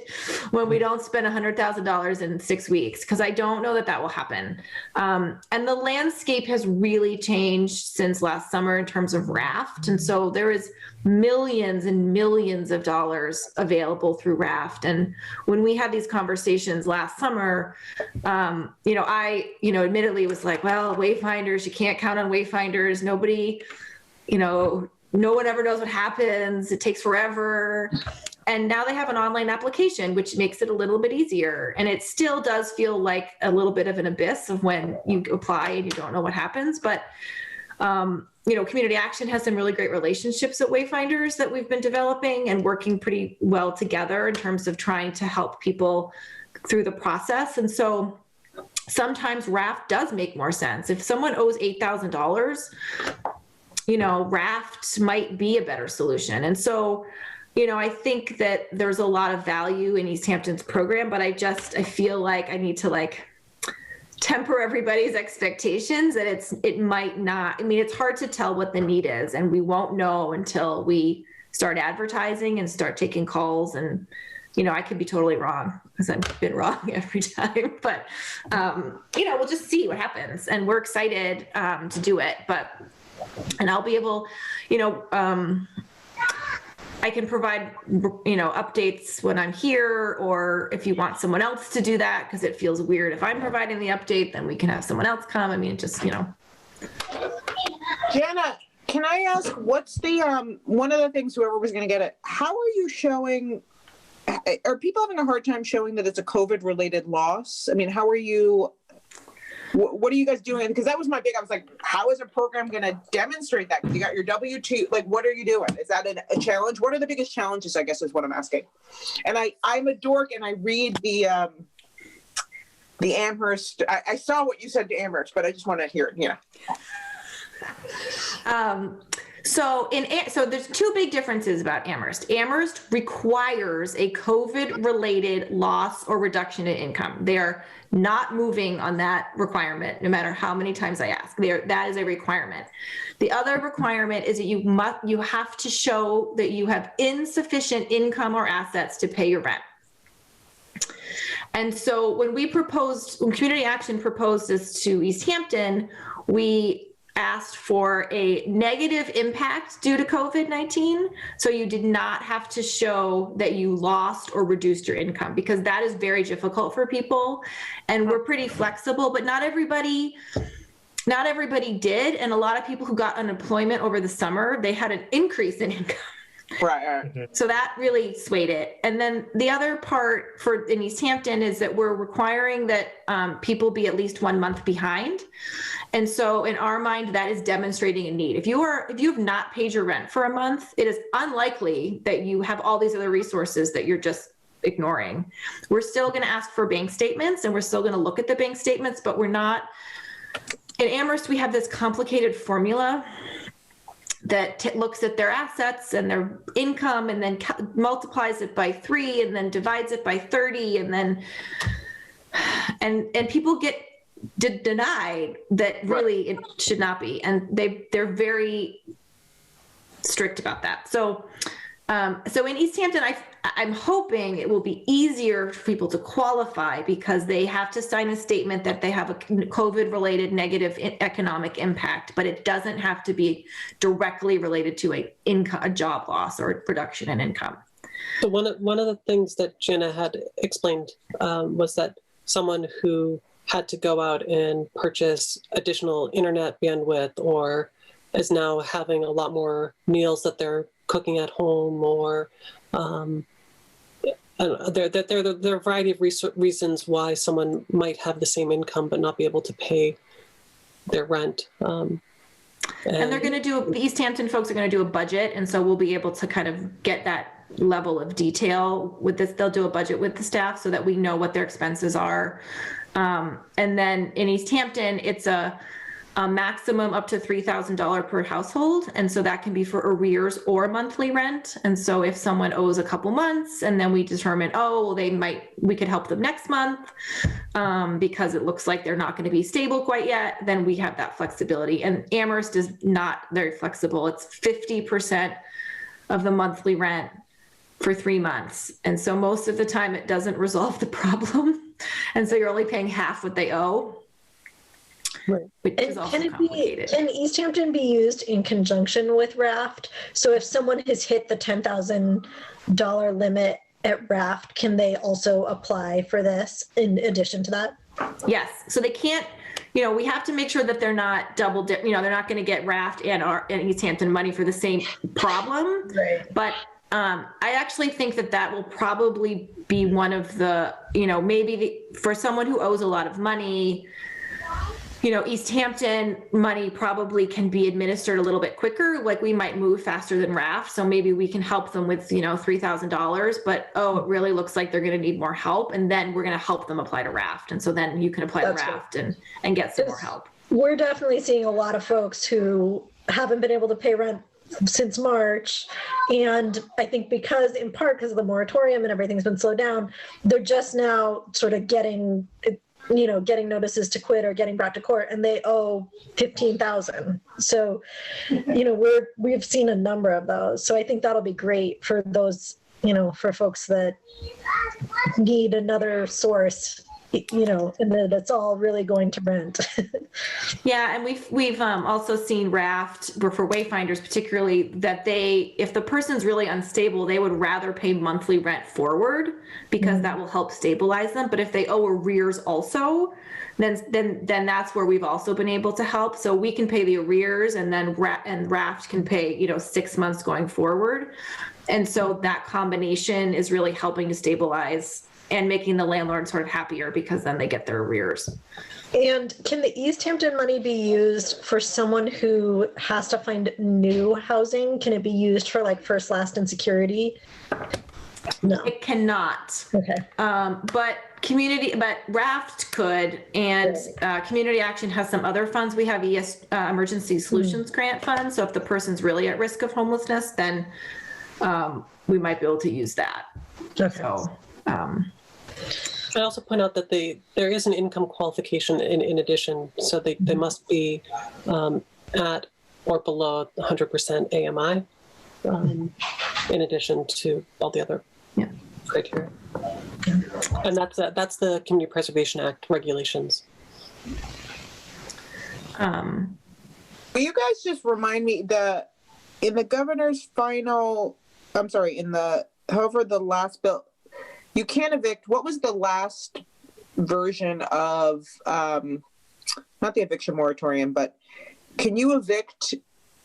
A: when we don't spend $100,000 in 6 weeks, because I don't know that will happen. And the landscape has really changed since last summer in terms of Raft. And so there is millions and millions of dollars available through Raft. And when we had these conversations last summer, I admittedly was like, well, wayfinders, you can't count on wayfinders. Nobody, no one ever knows what happens. It takes forever. And now they have an online application, which makes it a little bit easier. And it still does feel like a little bit of an abyss of when you apply and you don't know what happens. But, Community Action has some really great relationships at Wayfinders that we've been developing and working pretty well together in terms of trying to help people through the process. And so sometimes Raft does make more sense. If someone owes $8,000, Raft might be a better solution. And so, I think that there's a lot of value in Easthampton's program, but I feel like I need to temper everybody's expectations that it might not, it's hard to tell what the need is, and we won't know until we start advertising and start taking calls. And, I could be totally wrong, because I've been wrong every time, but, we'll just see what happens, and we're excited to do it. And I'll be able, I can provide, updates when I'm here, or if you want someone else to do that, because it feels weird if I'm providing the update, then we can have someone else come.
C: Jana, can I ask, what's the, one of the things, whoever was going to get it, how are you showing, are people having a hard time showing that it's a COVID related loss? How are you, what are you guys doing? Because that was my big, I was like, how is a program going to demonstrate that? Because you got your W-2, what are you doing? Is that a challenge? What are the biggest challenges, I guess, is what I'm asking. And I'm a dork, and I read the Amherst. I saw what you said to Amherst, but I just want to hear it.
A: So so there's two big differences about Amherst. Amherst requires a COVID-related loss or reduction in income. They are not moving on that requirement, no matter how many times I ask. That is a requirement. The other requirement is that you have to show that you have insufficient income or assets to pay your rent. And so when Community Action proposed this to Easthampton, we asked for a negative impact due to COVID-19. So you did not have to show that you lost or reduced your income, because that is very difficult for people. And we're pretty flexible, but not everybody did. And a lot of people who got unemployment over the summer, they had an increase in income.
C: Right.
A: So that really swayed it. And then the other part in Easthampton is that we're requiring that people be at least 1 month behind. And so in our mind, that is demonstrating a need. If you have not paid your rent for a month, it is unlikely that you have all these other resources that you're just ignoring. We're still going to ask for bank statements, and we're still going to look at the bank statements, but we're not. In Amherst, we have this complicated formula that looks at their assets and their income and then multiplies it by 3 and then divides it by 30, and then and people get denied that really it should not be, and they're very strict about that. So so in Easthampton, I'm hoping it will be easier for people to qualify, because they have to sign a statement that they have a COVID-related negative economic impact, but it doesn't have to be directly related to a job loss or reduction in income.
B: So one of the things that Jenna had explained was that someone who had to go out and purchase additional internet bandwidth, or is now having a lot more meals that they're cooking at home, or there are a variety of reasons why someone might have the same income but not be able to pay their rent. And
A: they're going to the Easthampton folks are going to do a budget, and so we'll be able to kind of get that level of detail with this. They'll do a budget with the staff so that we know what their expenses are. And then in Easthampton, it's a maximum up to $3,000 per household. And so that can be for arrears or monthly rent. And so if someone owes a couple months and then we determine, we could help them next month because it looks like they're not going to be stable quite yet, then we have that flexibility. And Amherst is not very flexible. It's 50% of the monthly rent for 3 months. And so most of the time it doesn't resolve the problem. And so you're only paying half what they owe.
B: Right.
A: Which is also complicated.
E: Can Easthampton be used in conjunction with Raft? So if someone has hit the $10,000 limit at Raft, can they also apply for this in addition to that?
A: Yes. So they can't, we have to make sure that they're not double dip, they're not going to get Raft and Easthampton money for the same problem. Right. But I actually think that will probably be one of the, for someone who owes a lot of money, Easthampton money probably can be administered a little bit quicker. Like we might move faster than Raft. So maybe we can help them with, $3,000, but, it really looks like they're going to need more help. And then we're going to help them apply to Raft. And so then you can apply to Raft and get some more help.
E: We're definitely seeing a lot of folks who haven't been able to pay rent since March. And I think in part because of the moratorium and everything's been slowed down, they're just now sort of getting notices to quit or getting brought to court, and they owe $15,000. So, we've seen a number of those. So I think that'll be great for those, for folks that need another source, and that it's all really going to rent.
A: Yeah, and we've also seen Raft, for wayfinders particularly, that if the person's really unstable, they would rather pay monthly rent forward because that will help stabilize them. But if they owe arrears also, then that's where we've also been able to help. So we can pay the arrears, and then Raft can pay 6 months going forward. And so that combination is really helping to stabilize and making the landlord sort of happier, because then they get their arrears.
E: And can the Easthampton money be used for someone who has to find new housing? Can it be used for like first, last, and security? No.
A: It cannot.
E: Okay.
A: But Raft could, and Community Action has some other funds. We have Emergency Solutions Grant Fund. So if the person's really at risk of homelessness, then we might be able to use that.
E: Okay.
A: So,
B: I also point out that there is an income qualification in addition, so they must be at or below 100% AMI, in addition to all the other criteria. And that's the Community Preservation Act regulations.
C: Will you guys just remind me in the governor's final, however the last bill, you can't evict. What was the last version of, not the eviction moratorium, but can you evict?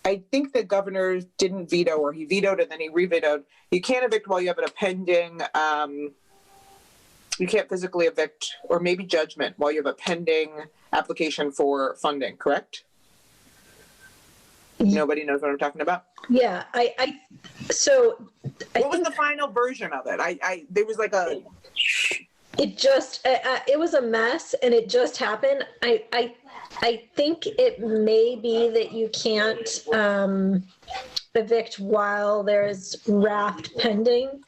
C: I think the governor didn't veto, or he vetoed and then he re-vetoed. You can't evict while you have a pending, you can't physically evict, or maybe judgment, while you have a pending application for funding, correct? Nobody knows what I'm talking about?
E: Yeah,
C: What was the final version of it? There was like a...
E: It just, it was a mess, and it just happened. I think it may be that you can't evict while there's Raft pending,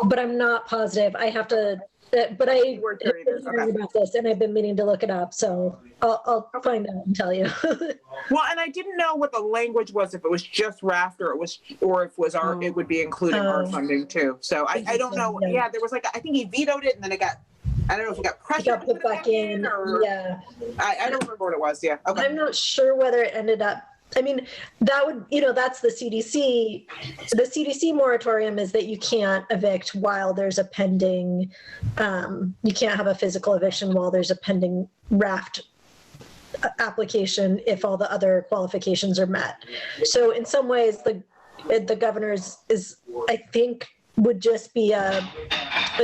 E: but I'm not positive. I have to, but I heard about this, and I've been meaning to look it up, so I'll find out and tell you.
C: Well, and I didn't know what the language was, if it was just Raft or if it was our, it would be including our funding too. So I don't know. Yeah, there was like, I think he vetoed it, and then it got, I don't know if it got pressured.
E: Got put back in, or,
C: yeah. I don't remember what it was. Yeah. Okay.
E: I'm not sure whether it ended up. I mean, that would, that's the CDC. The CDC moratorium is that you can't evict while there's a pending, you can't have a physical eviction while there's a pending Raft application if all the other qualifications are met. So in some ways, the governor's is, I think, would just be a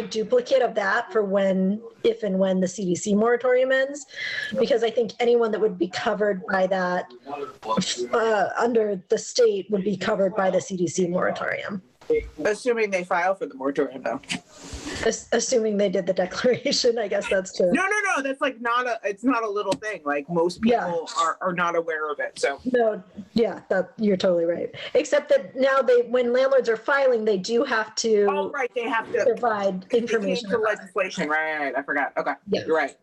E: duplicate of that for if and when the CDC moratorium ends, because I think anyone that would be covered by that under the state would be covered by the CDC moratorium.
C: Assuming they file for the moratorium, though.
E: Assuming they did the declaration, I guess that's true.
C: No. That's like it's not a little thing. Like most people are not aware of it. So
E: no, yeah, you're totally right. Except that now when landlords are filing, they do have to.
C: Oh, right, they have to
E: provide information.
C: The legislation, right? I forgot. Okay,
E: yeah.
C: You're right.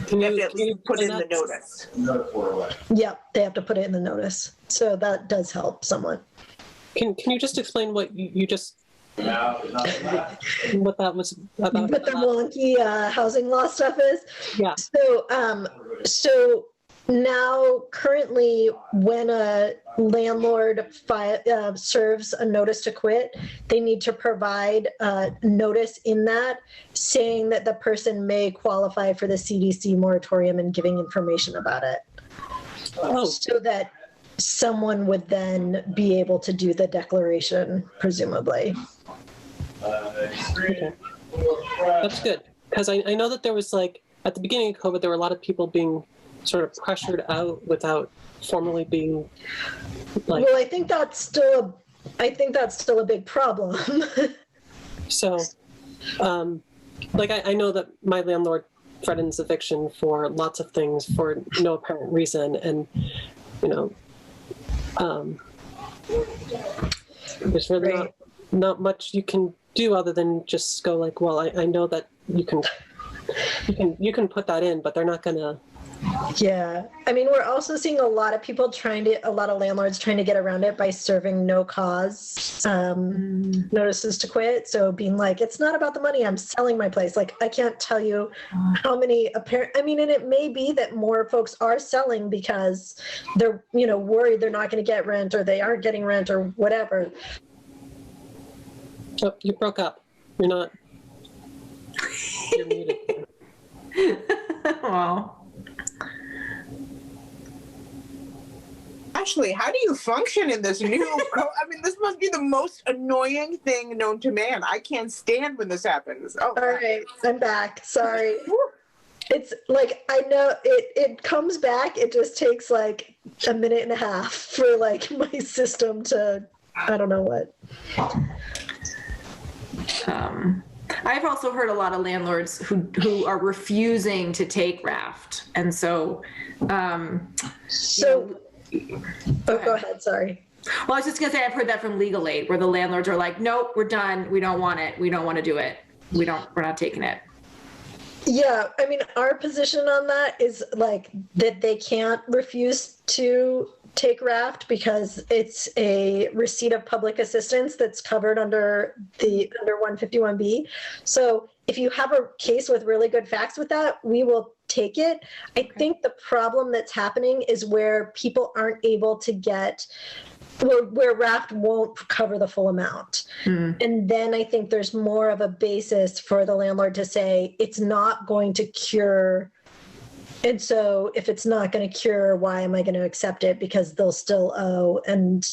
C: They have to at least put in the notice.
E: Yeah, they have to put it in the notice. So that does help somewhat.
B: Can you just explain what you just what that was about?
E: What the wonky housing law stuff is?
B: Yeah.
E: So now currently when a landlord serves a notice to quit, they need to provide a notice in that saying that the person may qualify for the CDC moratorium and giving information about it.
B: Oh.
E: So that someone would then be able to do the declaration, presumably.
B: Okay. That's good, because I know that there was, like, at the beginning of COVID, there were a lot of people being sort of pressured out without formally being like.
E: Well, I think that's still a big problem.
B: So, I know that my landlord threatens eviction for lots of things for no apparent reason, and there's really not much you can do other than just go like, well, I know that you can put that in, but they're not gonna.
E: Yeah, I mean, we're also seeing a lot of landlords trying to get around it by serving no cause notices to quit. So being like, it's not about the money, I'm selling my place. Like, I can't tell you how many and it may be that more folks are selling because they're, worried they're not going to get rent, or they aren't getting rent, or whatever.
B: Oh, you broke up. You're muted.
A: Wow.
C: Ashley, how do you function in this new? This must be the most annoying thing known to man. I can't stand when this happens. Oh,
E: all right, I'm back. Sorry. It's like, I know it comes back. It just takes like a minute and a half for like my system to, I don't know what.
A: I've also heard a lot of landlords who are refusing to take Raft. And so,
E: Oh, go ahead. Sorry.
A: Well, I was just gonna say, I've heard that from legal aid, where the landlords are like, nope, we're done. We don't want it. We don't want to do it. We're not taking it.
E: Yeah, I mean, our position on that is like that they can't refuse to take Raft because it's a receipt of public assistance that's covered under 151B. So if you have a case with really good facts with that, we will take it. I think the problem that's happening is where people aren't able to get where Raft won't cover the full amount. And then I think there's more of a basis for the landlord to say it's not going to cure. And so if it's not going to cure, why am I going to accept it? Because they'll still owe and,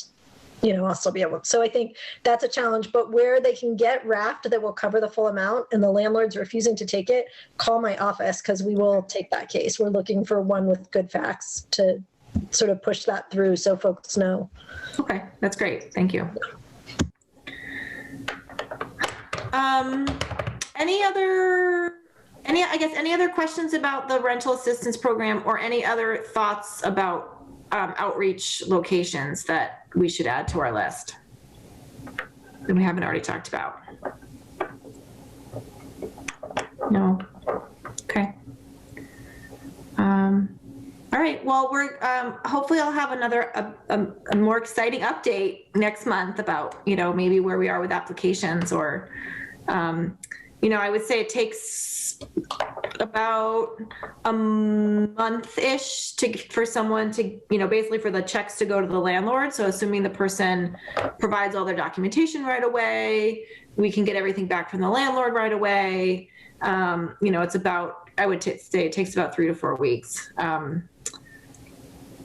E: I'll still be able to. So I think that's a challenge. But where they can get Raft that will cover the full amount and the landlord's refusing to take it, call my office because we will take that case. We're looking for one with good facts to sort of push that through so folks know.
A: Okay, that's great. Thank you. Any other questions about the rental assistance program or any other thoughts about outreach locations that we should add to our list that we haven't already talked about? No. Okay. All right. Well, we're hopefully I'll have another a more exciting update next month about maybe where we are with applications or I would say it takes about a month-ish for someone to basically for the checks to go to the landlord. So assuming the person provides all their documentation right away, we can get everything back from the landlord right away. It's about I would say it takes about 3 to 4 weeks.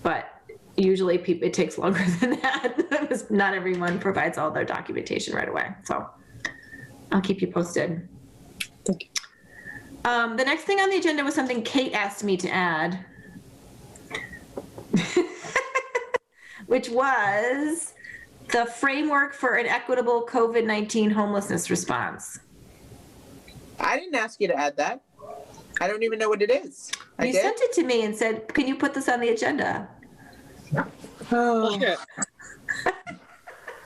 A: But usually it takes longer than that. Not everyone provides all their documentation right away. So I'll keep you posted.
B: Thank you.
A: The next thing on the agenda was something Kate asked me to add, which was the framework for an equitable COVID-19 homelessness response.
C: I didn't ask you to add that. I don't even know what it is.
A: You sent it to me and said, can you put this on the agenda?
C: Oh.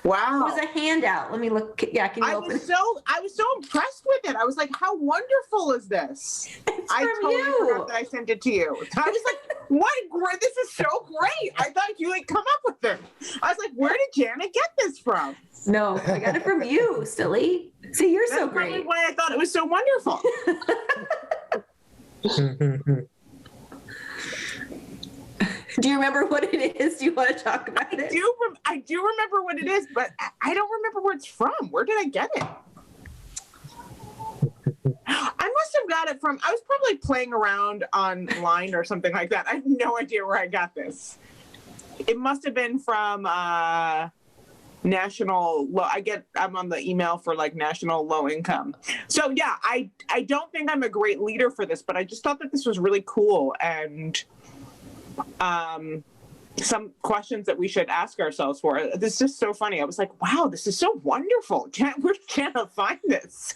C: Wow.
A: It was a handout. Let me look. Yeah, can you open it?
C: I was so impressed with it. I was like, how wonderful is this? I totally forgot that I sent it to you. I was like, what great, this is so great. I thought you had come up with it. I was like, where did Janet get this from?
A: No, I got it from you, silly. See, you're so great.
C: That's probably why I thought it was so wonderful.
A: Do you remember what it is? Do you want to talk about it?
C: I do remember what it is, but I don't remember where it's from. Where did I get it? I must have got it from, I was probably playing around online or something like that. I have no idea where I got this. It must have been from National Low. I'm on the email for like National Low Income. So yeah, I don't think I'm a great leader for this, but I just thought that this was really cool and some questions that we should ask ourselves for. This is just so funny. I was like, wow, this is so wonderful. Where can I find this?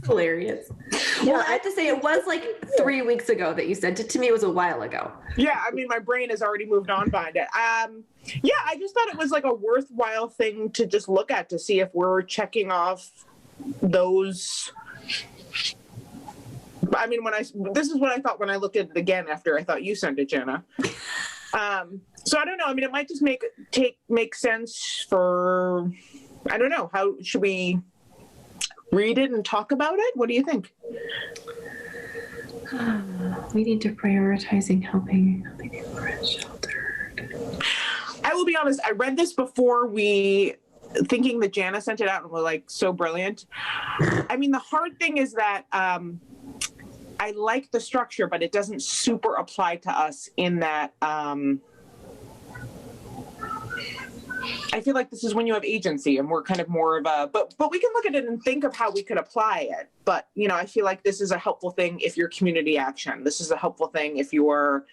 A: Hilarious. Well, I have to say, it was like 3 weeks ago that you sent it to me. It was a while ago.
C: Yeah, I mean, my brain has already moved on behind it. Yeah, I just thought it was like a worthwhile thing to just look at to see if we're checking off those. I mean, this is what I thought when I looked at it again after I thought you sent it, Jenna. So I don't know. I mean, it might just make sense for, I don't know. How should we read it and talk about it? What do you think?
A: We need to prioritizing helping people who are sheltered.
C: I will be honest. I read this before thinking that Jana sent it out and was like so brilliant. I mean, the hard thing is that I like the structure, but it doesn't super apply to us in that I feel like this is when you have agency and we're kind of more of a, but we can look at it and think of how we could apply it. But, I feel like this is a helpful thing if you're community action. This is a helpful thing if you're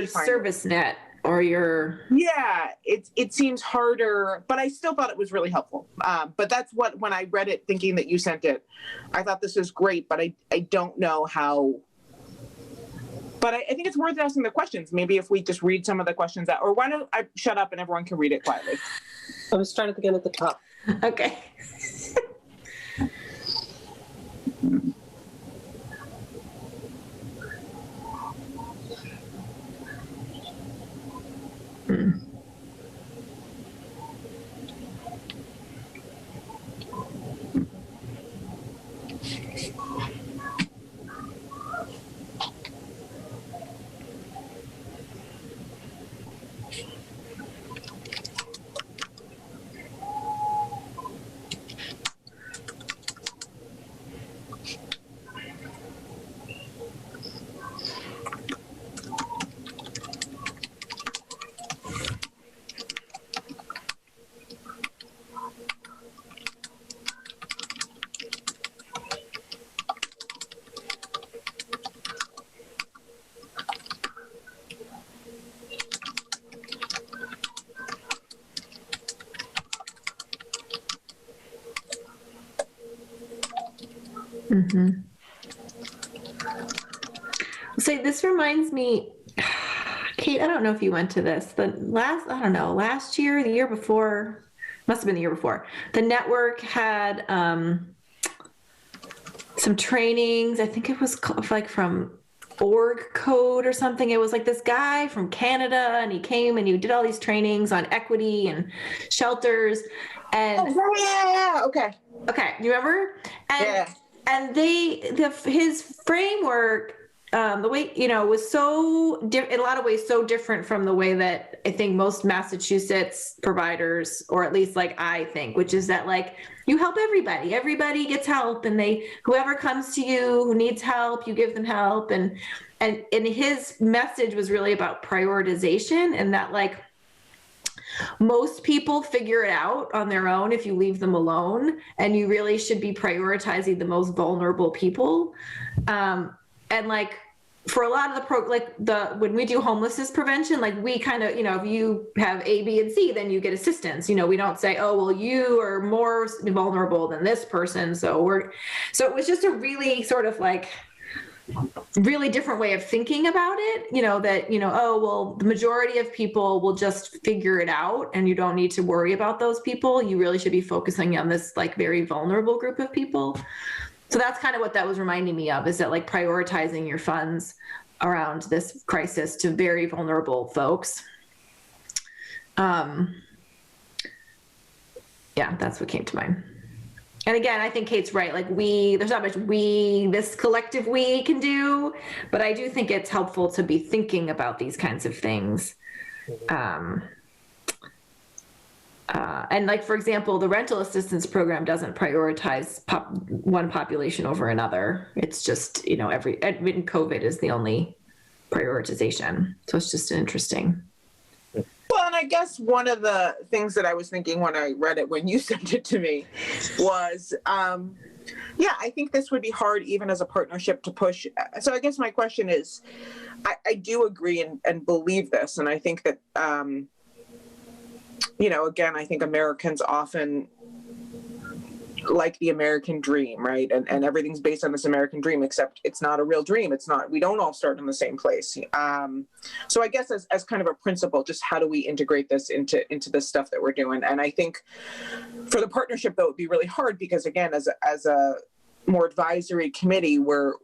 A: service net. or you're.
C: Yeah, it seems harder, but I still thought it was really helpful. But that's what, when I read it thinking that you sent it, I thought this is great, but I don't know how. But I think it's worth asking the questions. Maybe if we just read some of the questions out, or why don't I shut up and everyone can read it quietly?
B: I would start again at the top.
A: Okay. So this reminds me, Kate, I don't know if you went to this, last year, the year before, must have been the year before, the network had some trainings. I think it was like from org code or something. It was like this guy from Canada, and he came and he did all these trainings on equity and shelters. And
C: Okay.
A: You remember? And,
C: Yeah.
A: And his framework, the way, was so in a lot of ways so different from the way that I think most Massachusetts providers, or at least like I think, which is that like you help everybody gets help, and whoever comes to you who needs help, you give them help. And his message was really about prioritization, and that like most people figure it out on their own if you leave them alone, and you really should be prioritizing the most vulnerable people. And like for a lot of when we do homelessness prevention, like we kind of, if you have A, B, and C, then you get assistance. We don't say, oh, well, you are more vulnerable than this person. So it was just a really sort of like really different way of thinking about it, oh, well, the majority of people will just figure it out and you don't need to worry about those people. You really should be focusing on this like very vulnerable group of people. So that's kind of what that was reminding me of, is that like prioritizing your funds around this crisis to very vulnerable folks. Yeah, that's what came to mind. And again, I think Kate's right. Like there's not much this collective we can do, but I do think it's helpful to be thinking about these kinds of things. And like, for example, the rental assistance program doesn't prioritize one population over another. It's just, COVID is the only prioritization. So it's just interesting.
C: Well, and I guess one of the things that I was thinking when I read it, when you sent it to me, was, I think this would be hard even as a partnership to push. So I guess my question is, I do agree and believe this. And I think that, again, I think Americans often like the American dream, right? And everything's based on this American dream, except it's not a real dream. We don't all start in the same place. So I guess as kind of a principle, just how do we integrate this into the stuff that we're doing? And I think for the partnership, that would be really hard because, again, as a more advisory committee, we're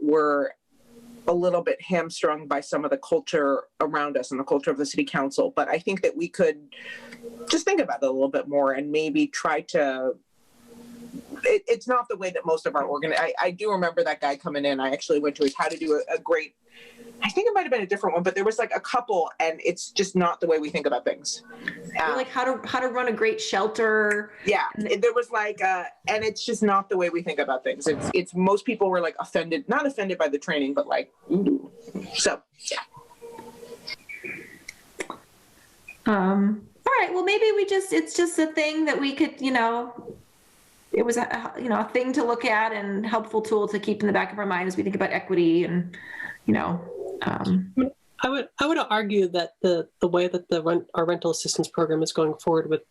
C: a little bit hamstrung by some of the culture around us and the culture of the city council. But I think that we could just think about it a little bit more and maybe try to. It's not the way that most of our I do remember that guy coming in. I actually went to his how to do a great, I think it might have been a different one, but there was like a couple, and it's just not the way we think about things.
A: Like how to run a great shelter.
C: Yeah, there was like, and it's just not the way we think about things. It's most people were like not offended by the training, but like, ooh. So yeah.
A: All right. Well, maybe it's just a thing that we could, it was a thing to look at and helpful tool to keep in the back of our mind as we think about equity and,
B: I would argue that the way that our rental assistance program is going forward with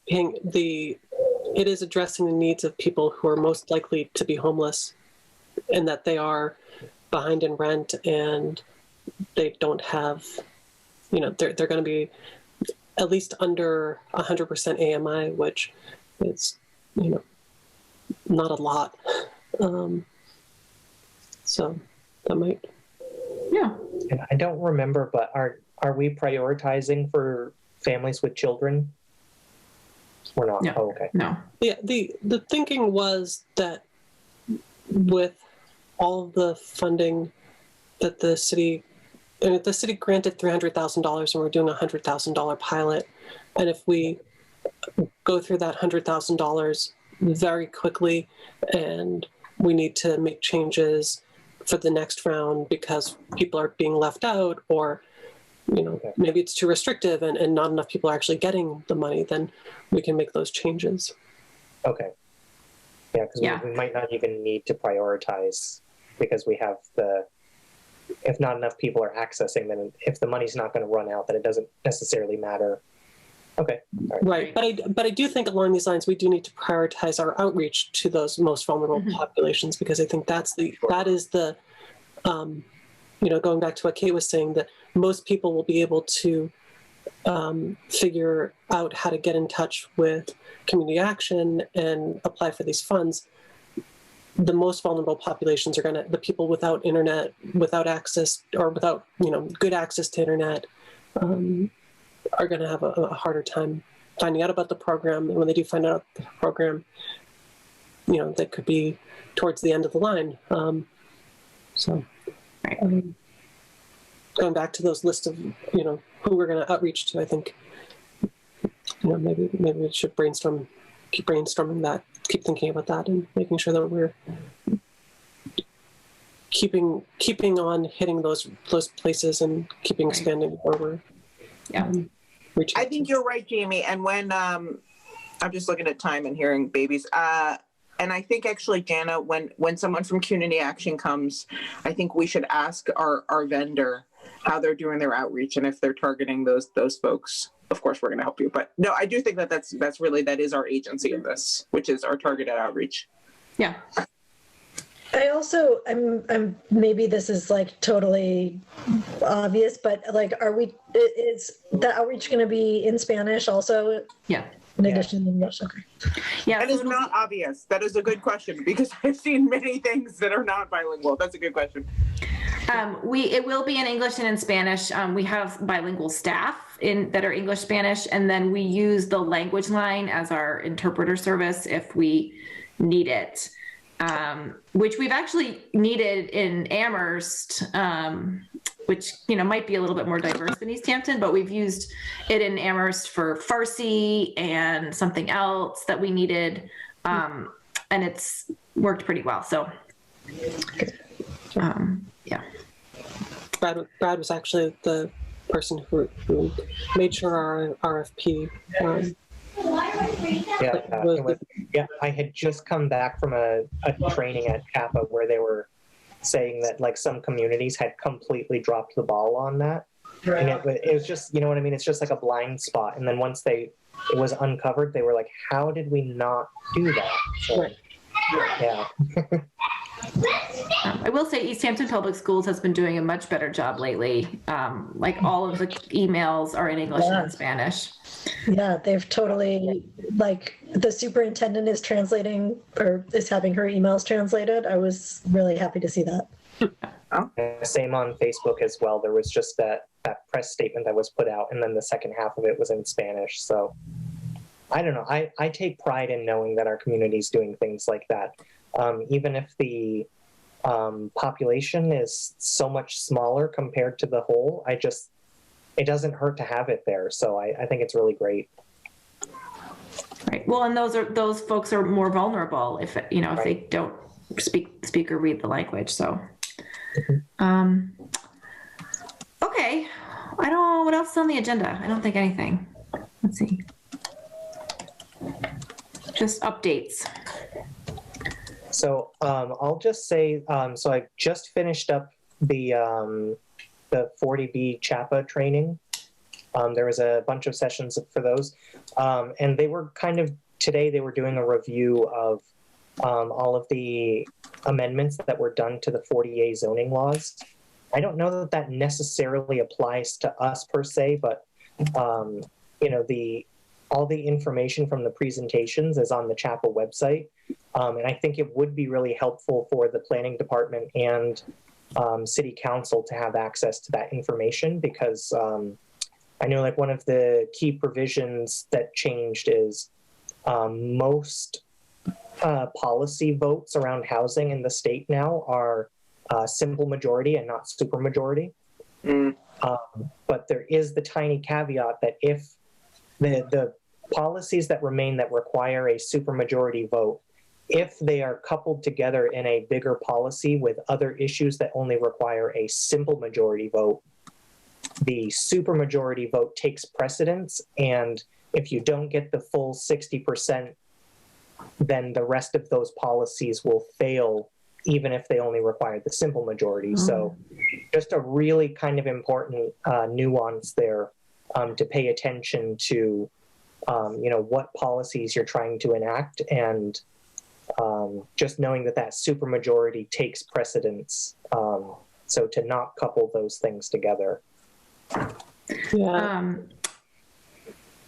B: it is addressing the needs of people who are most likely to be homeless, and that they are behind in rent and they don't have, they're going to be at least under 100% AMI, which is, not a lot. So that might.
A: Yeah.
D: And I don't remember, but are we prioritizing for families with children? We're not.
A: No.
D: Oh, okay.
A: No.
B: Yeah, the thinking was that with all the funding that the city granted $300,000 and we're doing a $100,000 pilot, and if we go through that $100,000 very quickly and we need to make changes for the next round because people are being left out, or maybe it's too restrictive and not enough people are actually getting the money, then we can make those changes.
D: Okay. Yeah, because we might not even need to prioritize because we have if not enough people are accessing, then if the money's not going to run out, then it doesn't necessarily matter. Okay.
B: Right. But I do think along these lines, we do need to prioritize our outreach to those most vulnerable populations, because I think that is the, going back to what Kate was saying, that most people will be able to figure out how to get in touch with community action and apply for these funds. The most vulnerable populations are the people without internet, without access, or without, good access to internet, are going to have a harder time finding out about the program. And when they do find out the program, that could be towards the end of the line. Going back to those lists of, who we're going to outreach to, I think, maybe we should keep brainstorming that, keep thinking about that, and making sure that we're keeping on hitting those places and keeping expanding where we're
C: I think you're right, Jamie. And when I'm just looking at time and hearing babies, and I think actually, Jana, when someone from Community Action comes, I think we should ask our vendor how they're doing their outreach and if they're targeting those folks. Of course, we're going to help you, but no, I do think that that is our agency in this, which is our targeted outreach.
A: Yeah.
E: I also, I'm maybe this is like totally obvious, but like, is the outreach going to be in Spanish also?
A: Yeah.
E: In addition to English, okay.
A: Yeah.
C: That is not obvious. That is a good question, because I've seen many things that are not bilingual. That's a good question.
A: It will be in English and in Spanish. We have bilingual staff that are English, Spanish, and then we use the language line as our interpreter service if we need it. Which we've actually needed in Amherst, which, might be a little bit more diverse than Easthampton, but we've used it in Amherst for Farsi and something else that we needed. And it's worked pretty well. So, yeah.
B: Brad was actually the person who made sure our RFP
D: I had just come back from a training at Kappa where they were saying that like some communities had completely dropped the ball on that. And it was just, you know what I mean? It's just like a blind spot. And then once it was uncovered, they were like, how did we not do that? So, yeah.
A: I will say Easthampton Public Schools has been doing a much better job lately. Like all of the emails are in English and in Spanish.
E: Yeah, they've totally, like the superintendent is translating or is having her emails translated. I was really happy to see that.
D: Same on Facebook as well. There was just that press statement that was put out, and then the second half of it was in Spanish. So I don't know. I take pride in knowing that our community is doing things like that. Even if the population is so much smaller compared to the whole, it doesn't hurt to have it there. So I think it's really great.
A: Right. Well, and those folks are more vulnerable if they don't speak or read the language. So, okay. I don't know what else is on the agenda. I don't think anything. Let's see. Just updates.
D: So I'll just say, so I've just finished up the the 40B CHAPA training. There was a bunch of sessions for those. And they were today they were doing a review of all of the amendments that were done to the 40A zoning laws. I don't know that that necessarily applies to us per se, but all the information from the presentations is on the CHAPA website. And I think it would be really helpful for the planning department and city council to have access to that information, because I know like one of the key provisions that changed is most policy votes around housing in the state now are simple majority and not supermajority. But there is the tiny caveat that if the policies that remain that require a supermajority vote, if they are coupled together in a bigger policy with other issues that only require a simple majority vote, the supermajority vote takes precedence, and if you don't get the full 60%, then the rest of those policies will fail, even if they only require the simple majority. So just a really kind of important nuance there to pay attention to, what policies you're trying to enact, and just knowing that that supermajority takes precedence. So to not couple those things together.
B: Yeah.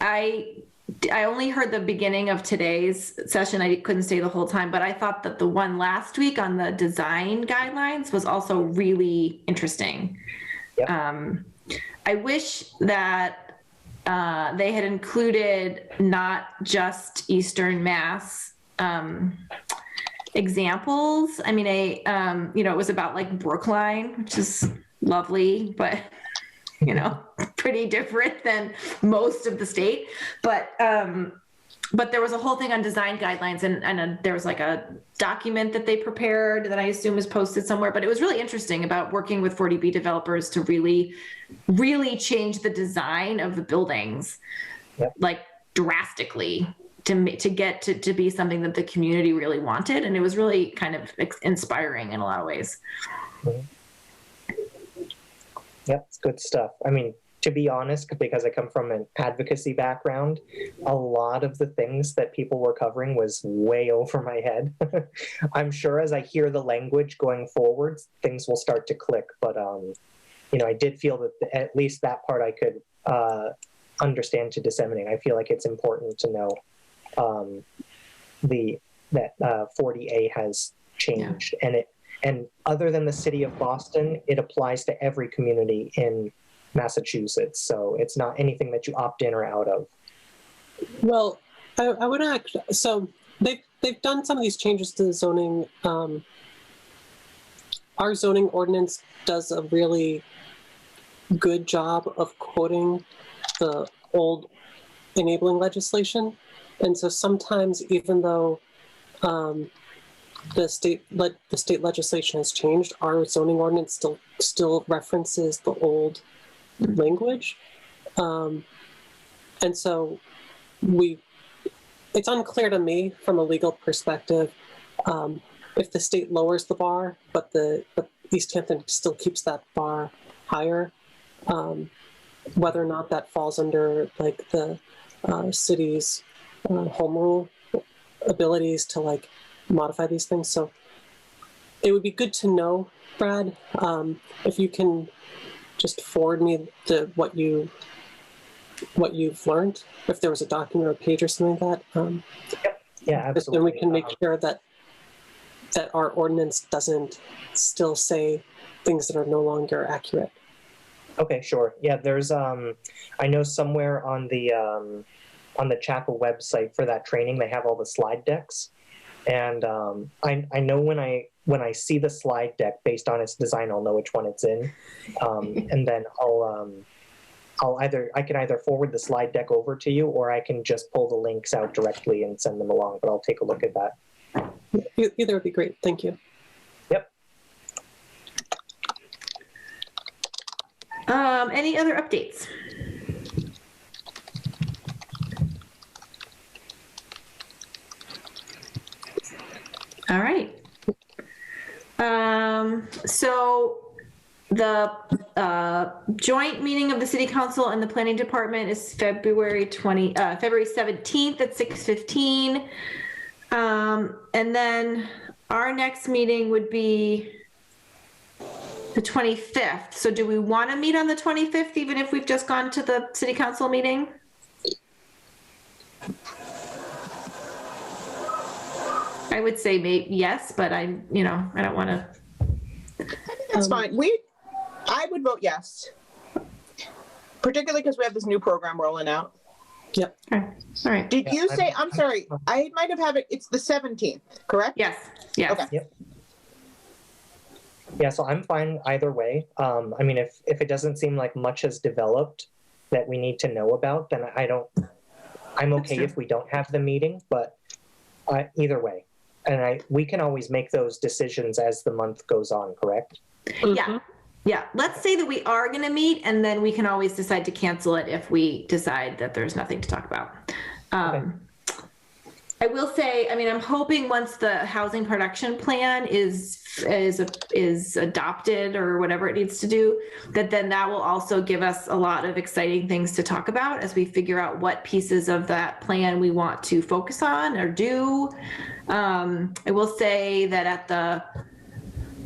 A: I only heard the beginning of today's session. I couldn't stay the whole time, but I thought that the one last week on the design guidelines was also really interesting.
D: Yep.
A: I wish that they had included not just Eastern Mass examples. I mean, it was about like Brookline, which is lovely, but pretty different than most of the state. But there was a whole thing on design guidelines, and there was like a document that they prepared that I assume is posted somewhere. But it was really interesting about working with 40B developers to really, really change the design of the buildings, like drastically, to get to be something that the community really wanted. And it was really kind of inspiring in a lot of ways.
D: Yep, it's good stuff. I mean, to be honest, because I come from an advocacy background, a lot of the things that people were covering was way over my head. I'm sure as I hear the language going forward, things will start to click. But, I did feel that at least that part I could understand to disseminate. I feel like it's important to know that 40A has changed. Yeah. And other than the city of Boston, it applies to every community in Massachusetts. So it's not anything that you opt in or out of.
B: Well, I would actually, so they've done some of these changes to the zoning. Our zoning ordinance does a really good job of quoting the old enabling legislation. And so sometimes, even though the state legislation has changed, our zoning ordinance still references the old language, and so it's unclear to me from a legal perspective if the state lowers the bar, but Easthampton still keeps that bar higher, whether or not that falls under like the city's home rule abilities to like modify these things. So it would be good to know, Brad, if you can just forward me what you've learned, if there was a document or a page or something like that.
D: Yeah, absolutely.
B: Then we can make sure that our ordinance doesn't still say things that are no longer accurate.
D: Okay, sure. Yeah, there's I know somewhere on the CHAPA website for that training they have all the slide decks. And I know when I see the slide deck based on its design, I'll know which one it's in, and then I can either forward the slide deck over to you, or I can just pull the links out directly and send them along. But I'll take a look at that.
B: Either would be great. Thank you.
D: Yep.
A: Any other updates? All right. So The joint meeting of the city council and the planning department is February 17th at 6:15. And then our next meeting would be the 25th. So do we want to meet on the 25th, even if we've just gone to the city council meeting? I would say maybe yes, but I don't want to.
C: That's fine. I would vote yes, particularly because we have this new program rolling out.
B: Yep.
A: Okay. All right.
C: Did you say? I'm sorry. I might have it. It's the 17th, correct?
A: Yes. Yes.
C: Okay.
D: Yep. Yeah, so I'm fine either way. I mean, if it doesn't seem like much has developed that we need to know about, then I'm okay if we don't have the meeting, but either way. And we can always make those decisions as the month goes on, correct?
A: Yeah. Yeah. Let's say that we are going to meet, and then we can always decide to cancel it if we decide that there's nothing to talk about.
D: Okay.
A: I will say, I mean, I'm hoping once the housing production plan is adopted or whatever it needs to do, that will also give us a lot of exciting things to talk about as we figure out what pieces of that plan we want to focus on or do. I will say that at the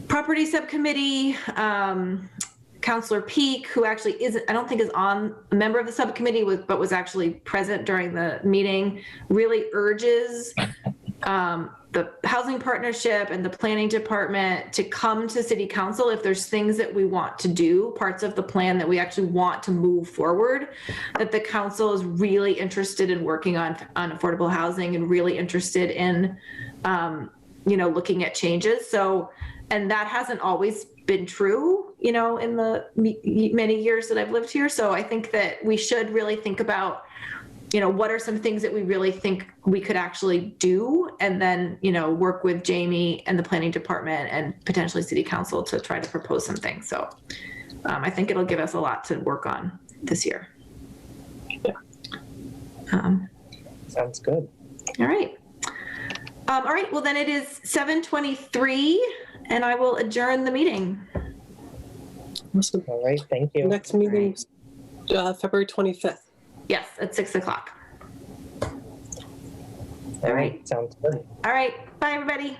A: property subcommittee, Counselor Peak, who actually I don't think is a member of the subcommittee, but was actually present during the meeting, really urges the housing partnership and the planning department to come to city council if there's things that we want to do, parts of the plan that we actually want to move forward, that the council is really interested in working on affordable housing and really interested in, looking at changes. So, and that hasn't always been true, in the many years that I've lived here. So I think that we should really think about, what are some things that we really think we could actually do, and then, work with Jamie and the planning department and potentially city council to try to propose some things. So I think it'll give us a lot to work on this year.
D: Sounds good.
A: All right. All right. Well, then it is 7:23, and I will adjourn the meeting.
B: Awesome.
D: All right, thank you.
B: Next meeting, February 25th.
A: Yes, at 6:00.
D: All right, sounds good.
A: All right. Bye, everybody.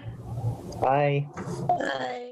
D: Bye.
E: Bye.